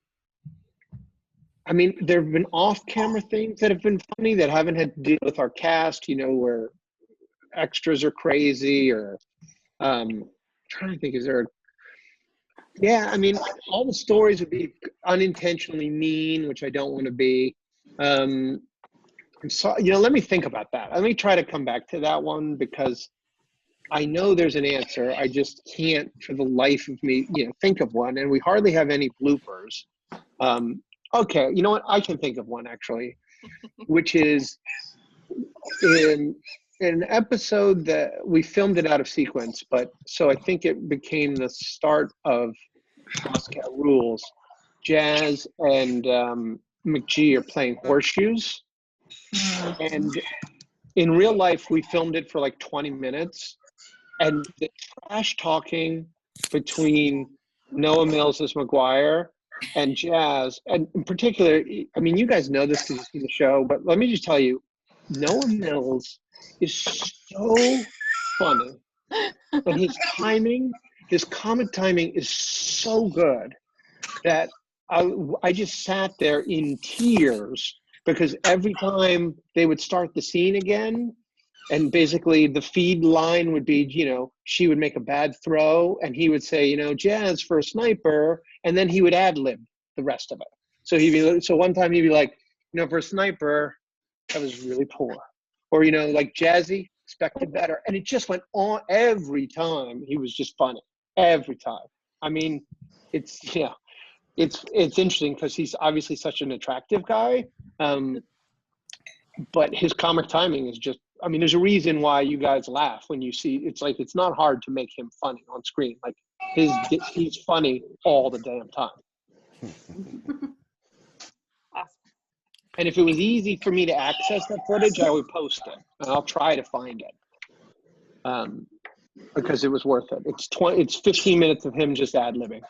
I mean, there have been off-camera things that have been funny that haven't had to deal with our cast, where extras are crazy or trying to think, is there I mean, all the stories would be unintentionally mean, which I don't want to be. So, let me think about that. Let me try to come back to that one because I know there's an answer. I just can't for the life of me, think of one. And we hardly have any bloopers. Okay, you know what? I can think of one actually, which is in an episode that we filmed it out of sequence, but so I think it became the start of Moscow Rules. Jazz and McGee are playing horseshoes, and in real life we filmed it for like 20 minutes, and the trash talking between Noah Mills as McGuire and Jazz, and in particular, I mean, you guys know this because you've seen the show, but let me just tell you, Noah Mills is so funny, and his comic timing is so good that I just sat there in tears because every time they would start the scene again, and basically the feed line would be, she would make a bad throw and he would say, Jazz for a sniper, and then he would ad-lib the rest of it. So one time he'd be like, for a sniper, that was really poor. Or, like Jazzy, expected better. And it just went on every time. He was just funny. Every time. I mean, it's interesting because he's obviously such an attractive guy. But his comic timing is just, I mean, there's a reason why you guys laugh when you see, it's like, it's not hard to make him funny on screen. Like he's funny all the damn time. And if it was easy for me to access that footage, I would post it, and I'll try to find it, because it was worth it. It's 15 minutes of him just ad-libbing.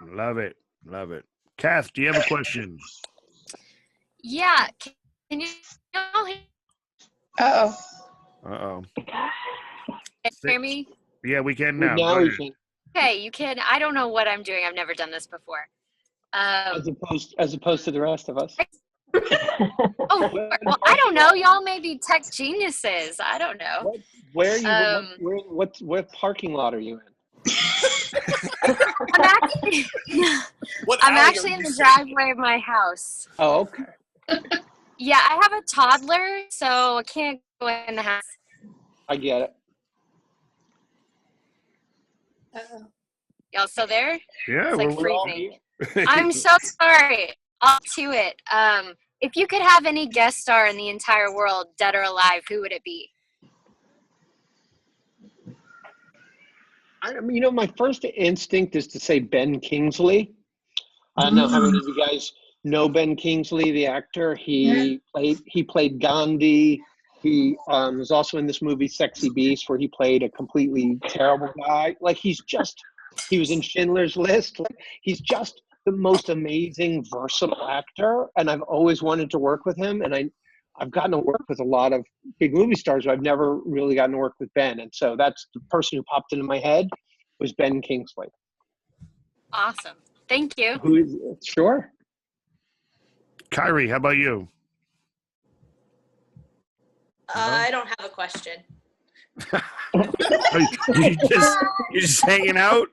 Love it. Kath, do you have a question? Yeah. Can you Uh-oh. hear me? Yeah, we can now. Now we can. Okay, you can. I don't know what I'm doing. I've never done this before. As opposed to the rest of us. Oh, well, I don't know. Y'all may be tech geniuses. I don't know. Where are you? What parking lot are you in? I'm actually, What I'm alley are actually in you the sitting driveway of my house. Oh, okay. Yeah, I have a toddler, so I can't go in the house. I get it. Y'all still there? Yeah, It's like we're all freezing. here. I'm so sorry. Off to it. If you could have any guest star in the entire world, dead or alive, who would it be? I mean, you know, my first instinct is to say Ben Kingsley. I don't know how many of you guys know Ben Kingsley, the actor. He played Gandhi. He was also in this movie Sexy Beast, where he played a completely terrible guy. Like he was in Schindler's List. Like, he's just the most amazing, versatile actor, and I've always wanted to work with him. And I've gotten to work with a lot of big movie stars, but I've never really gotten to work with Ben. And so that's the person who popped into my head was Ben Kingsley. Awesome. Thank you. Sure. Kyrie, how about you? I don't have a question. You're just hanging out?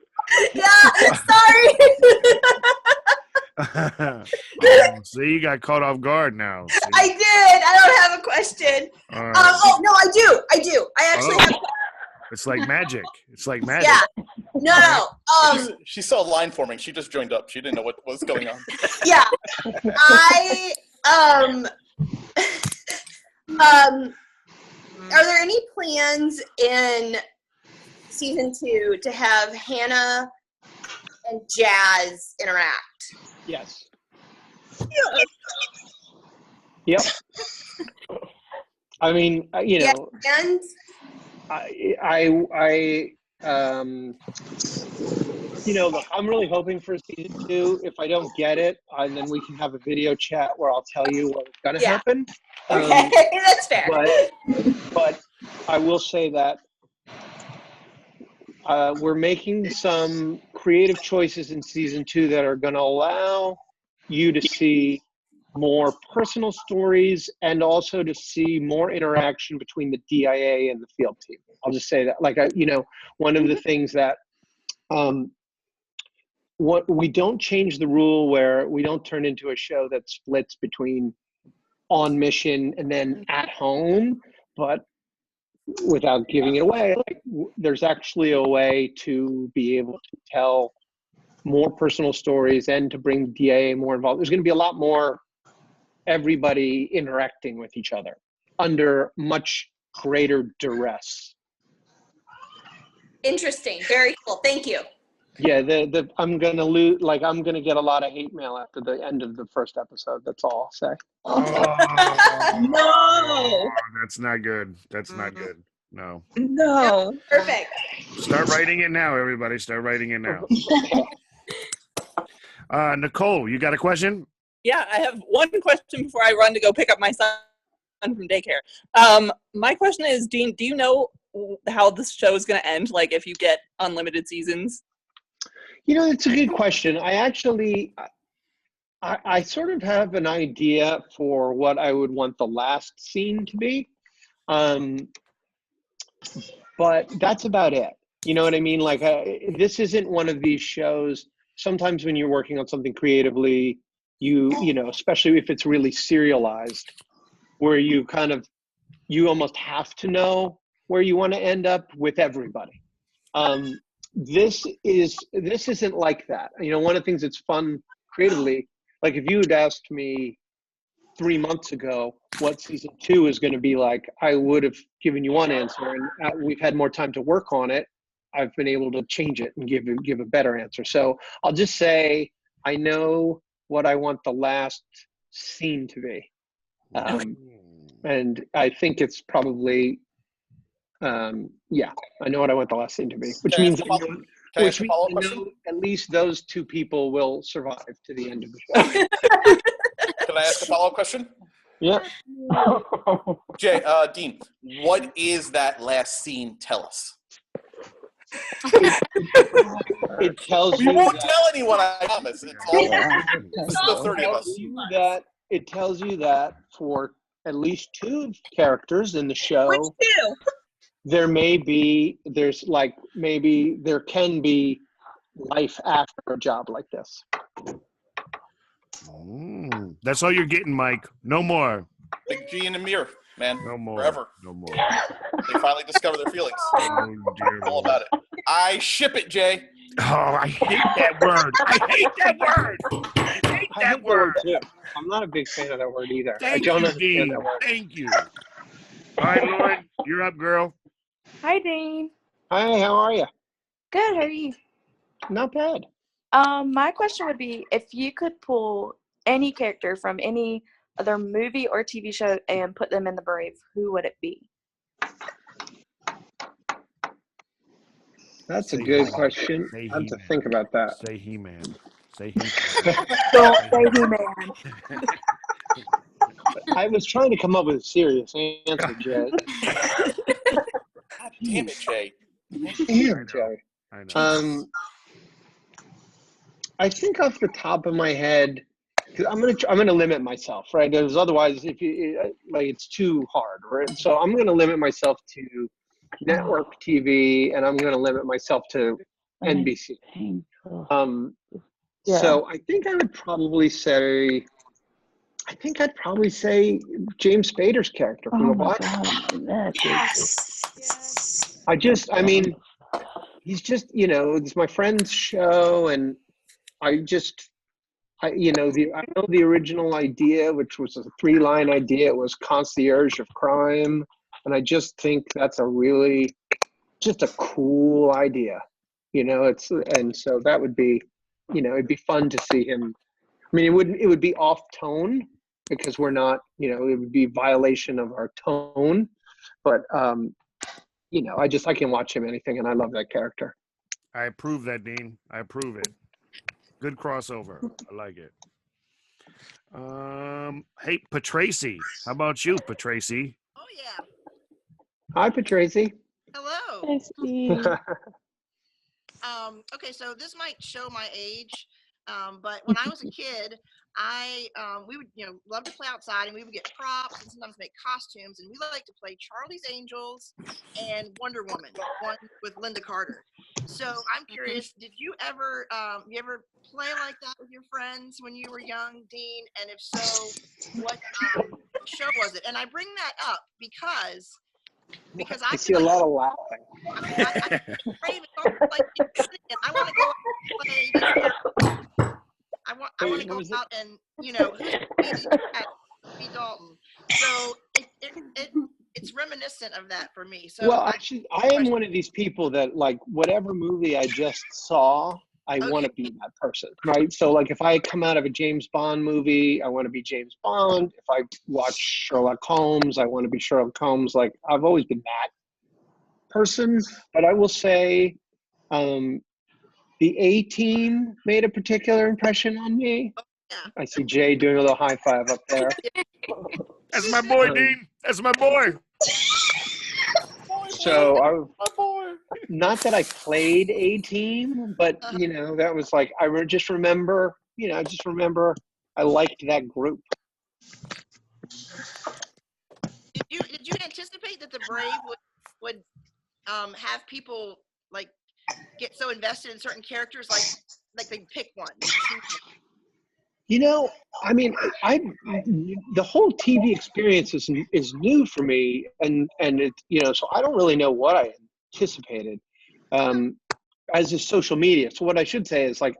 Yeah, sorry. See, you got caught off guard now. See? I did. I don't have a question. All right. Oh, no, I do. I actually have. It's like magic. It's like magic. Yeah. No. She saw line forming. She just joined up. She didn't know what was going on. Yeah. Are there any plans in season 2 to have Hannah and Jazz interact? Yes. Yep. I mean, you know, and you know, look, I'm really hoping for season 2. If I don't get it, then we can have a video chat where I'll tell you what's going to happen. Okay, that's fair. But I will say that we're making some creative choices in season 2 that are going to allow you to see more personal stories and also to see more interaction between the DIA and the field team. I'll just say that, like, you know, one of the things that what we don't change the rule where we don't turn into a show that splits between on mission and then at home, but without giving it away, like, there's actually a way to be able to tell more personal stories and to bring DIA more involved. There's going to be a lot more everybody interacting with each other under much greater duress. Interesting. Very cool. Thank you. Yeah, I'm gonna get a lot of hate mail after the end of the first episode. That's all I'll say. No. That's not good. That's not good. No. No. Yep. Perfect. Start writing it now, everybody. Start writing it now. Nicole, you got a question? Yeah, I have one question before I run to go pick up my son from daycare. My question is, Dean, do you know how this show is going to end? Like, if you get unlimited seasons? You know, it's a good question. I sort of have an idea for what I would want the last scene to be. But that's about it. You know what I mean? Like, this isn't one of these shows. Sometimes when you're working on something creatively, you know, especially if it's really serialized, where you almost have to know where you want to end up with everybody. This isn't like that. You know, one of the things that's fun creatively, like if you had asked me 3 months ago what season 2 is going to be like, I would have given you one answer, and we've had more time to work on it. I've been able to change it and give a better answer. So I'll just say I know what I want the last scene to be, and I think it's probably yeah. I know what I want the last scene to be, which means at least those 2 people will survive to the end of the show. Can I ask a follow-up question? Yeah. Dean, what is that last scene? Tell us. It tells We you won't that, tell anyone, I promise. It's all the 30 of us. It tells you that for at least 2 characters in the show, Which 2? there can be life after a job like this. That's all you're getting, Mike. No more. Big G in the mirror, man. No more. Forever. No more. They finally discover their feelings. Oh, dear All Lord. about it. I ship it, Jay. Oh, I hate that word. I hate that word. I hate I that hate the word word. too. I'm not a big fan of that word either. I Thank don't you, understand Dean. that word. Thank you. All right, Lauren, you're up, girl. Hi, Dean. Hi, how are you? Good. How are you? Not bad. My question would be if you could pull any character from any other movie or TV show and put them in the Brave, who would it be? That's a Say good He-Man. question. Say I have to He-Man. think about that. Say He-Man. Say He-Man. Don't say He-Man. I was trying to come up with a serious answer, Jay. God damn it, Jay. Damn, Jay. I know. I think off the top of my head, 'cause I'm gonna limit myself, right? Because otherwise, if you like, it's too hard, right? So I'm gonna limit myself to network TV, and I'm gonna limit myself to NBC. So I think I would probably say, James Spader's character from The Black. I mean, he's just, it's my friend's show, and I know the original idea, which was a 3-line idea. It was concierge of crime, and I just think that's just a cool idea. And so that would be, it'd be fun to see him. I mean, it would be off tone because we're not, it would be violation of our tone, but I can watch him anything, and I love that character. I approve that, Dean. I approve it. Good crossover. I like it. Hey, Patracy. How about you, Patracy? Oh yeah. Hi, Patracy. Hello. Hello. Okay, so this might show my age, but when I was a kid, we would love to play outside, and we would get props and sometimes make costumes, and we like to play Charlie's Angels and Wonder Woman, one with Linda Carter. So I'm curious, did you ever play like that with your friends when you were young, Dean? And if so, what show was it? And I bring that up because I see a lot of laughing. I want to go out and play this character. I want to go out and be Dalton. So it's reminiscent of that for me. So Well, actually, I am one of these people that, like, whatever movie I just saw, I want to be that person, right? So, like, if I come out of a James Bond movie, I want to be James Bond. If I watch Sherlock Holmes, I want to be Sherlock Holmes. Like, I've always been that person. But I will say, the A-Team made a particular impression on me. I see Jay doing a little high five up there. That's my boy, Dean. That's my boy. So not that I played A-Team, but that was like just remember I liked that group. Did you anticipate that the Brave would have people like get so invested in certain characters like they pick one? I mean, the whole TV experience is new for me, and it, so I don't really know what I anticipated as is social media. So what I should say is, like,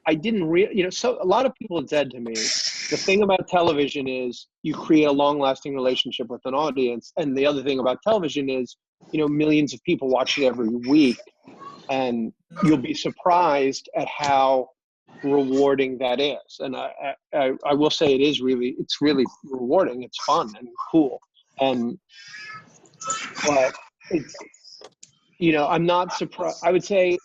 I didn't so a lot of people had said to me, the thing about television is you create a long-lasting relationship with an audience, and the other thing about television is, millions of people watch it every week, and you'll be surprised at how rewarding that is. And I will say it's really rewarding. It's fun and cool. But it's, I'm not surprised. I would say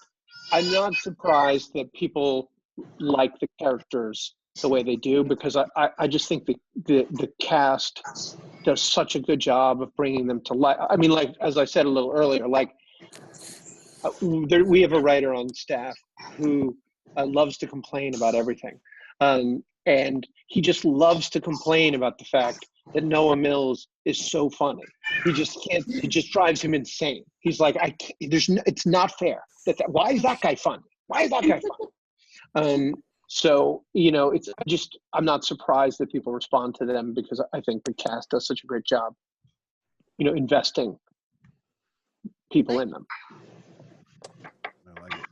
I'm not surprised that people like the characters the way they do, because I just think the cast does such a good job of bringing them to life. I mean, like, as I said a little earlier, like, we have a writer on staff who loves to complain about everything. And he just loves to complain about the fact that Noah Mills is so funny. He just can't, it just drives him insane. He's like, it's not fair. Why is that guy funny? Why is that guy fun? So, I'm not surprised that people respond to them because I think the cast does such a great job, investing people in them.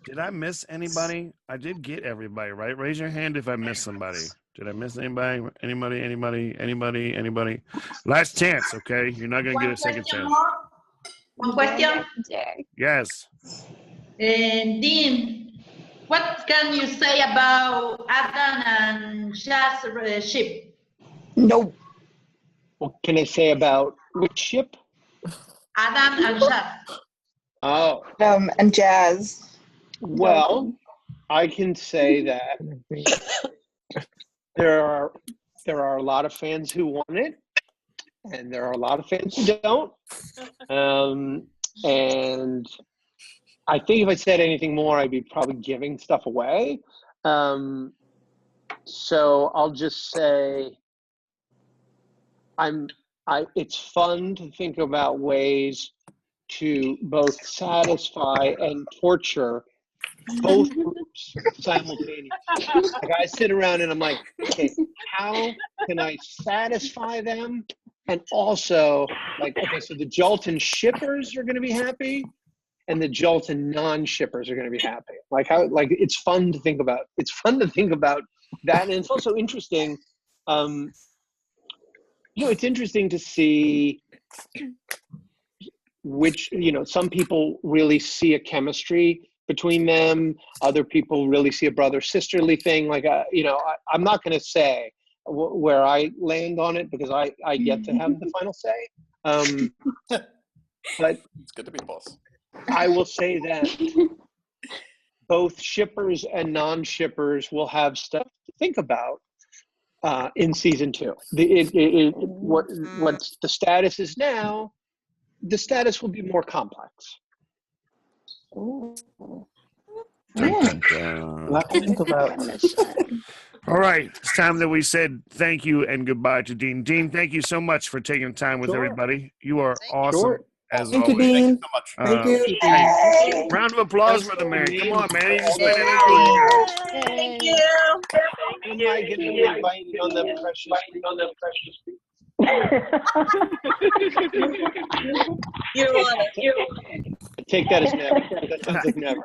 Did I miss anybody? I did get everybody, right? Raise your hand if I missed somebody. Did I miss anybody? Anybody? Last chance, okay? You're not going to get a second chance. One question. Yes. Dean, what can you say about Adam and Jazz ship? No. What can I say about which ship? Adam and Jazz. Oh. And Jazz. Well, I can say that there are a lot of fans who want it, and there are a lot of fans who don't. And I think if I said anything more, I'd be probably giving stuff away. So I'll just say it's fun to think about ways to both satisfy and torture both groups simultaneously. Like I sit around and I'm like, okay, how can I satisfy them? And also, like, okay, so the Jolton shippers are going to be happy, and the Jolton non-shippers are going to be happy. It's fun to think about. It's fun to think about that, and it's also interesting. It's interesting to see which, some people really see a chemistry between them. Other people really see a brother-sisterly thing. I'm not going to say where I land on it because I get to have the final say. But it's good to be the boss. I will say that both shippers and non-shippers will have stuff to think about in season 2. What the status is now, the status will be more complex. All right, it's time that we said thank you and goodbye to Dean. Dean, thank you so much for taking time with everybody. You are awesome as Thank you, always. Dean. Thank you. Hey, round of applause for the man. Come on, man. He's just been an hour. Thank you. Am I going to be invited on the precious You want it. Take that as never. That sounds like never.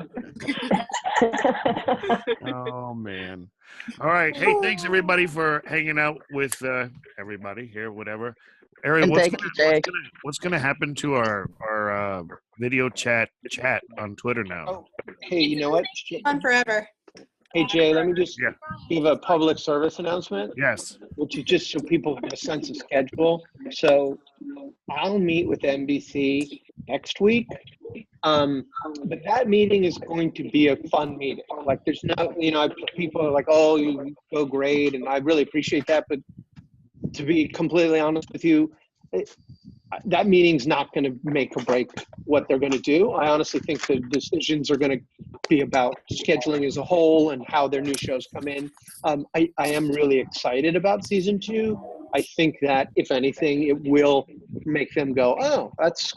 Oh, man. All right. Hey, thanks, everybody, for hanging out with everybody here, whatever. Ari, And what's thank you, Jake. gonna happen to our video chat on Twitter now? Hey, you know what? On forever. Hey, Jay, let me just give a public service announcement. Yes. Which is just so people have a sense of schedule. So I'll meet with NBC next week. But that meeting is going to be a fun meeting. Like there's not, people are like, oh, you go great. And I really appreciate that. But to be completely honest with you, that meeting's not going to make or break what they're going to do. I honestly think the decisions are going to be about scheduling as a whole and how their new shows come in. I am really excited about season 2. I think that if anything, it will make them go, oh, that's,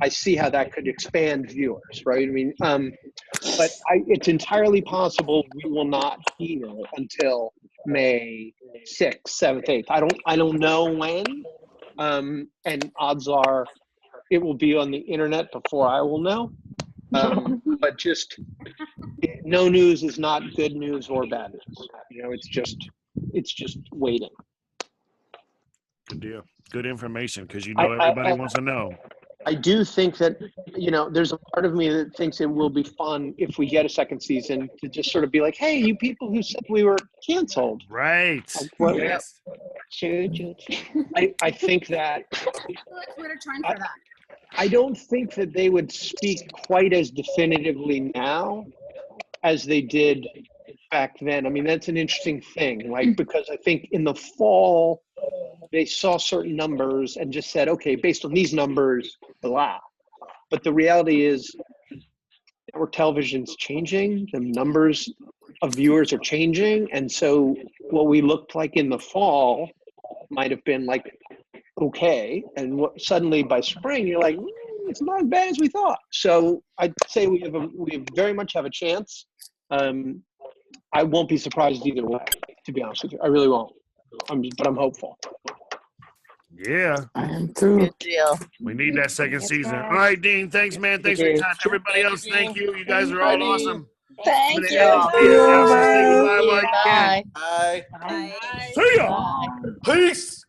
I see how that could expand viewers, right? I mean, but it's entirely possible we will not hear until May 6th, 7th, 8th. I don't know when. And odds are it will be on the internet before I will know. But just no news is not good news or bad news. It's just waiting. Good deal. Good information because everybody wants to know. I do think that, there's a part of me that thinks it will be fun if we get a second season to just sort of be like, hey, you people who said we were canceled. Right. Yes. I think that Twitter trend for that. I don't think that they would speak quite as definitively now as they did back then. I mean, that's an interesting thing, because I think in the fall, they saw certain numbers and just said, okay, based on these numbers, blah. But the reality is network television's changing. The numbers of viewers are changing. And so what we looked like in the fall might have been like, okay. And suddenly by spring, you're like, it's not as bad as we thought. So I'd say we very much have a chance. I won't be surprised either way, to be honest with you. I really won't. But I'm hopeful. Yeah. I am too. Good deal. We need that second Yes, season. guys. All right, Dean. Thanks, man. Thanks for your time. Everybody else, thank you. You guys are all awesome. Thank you. Bye. Bye. Bye. See ya. Bye. Peace.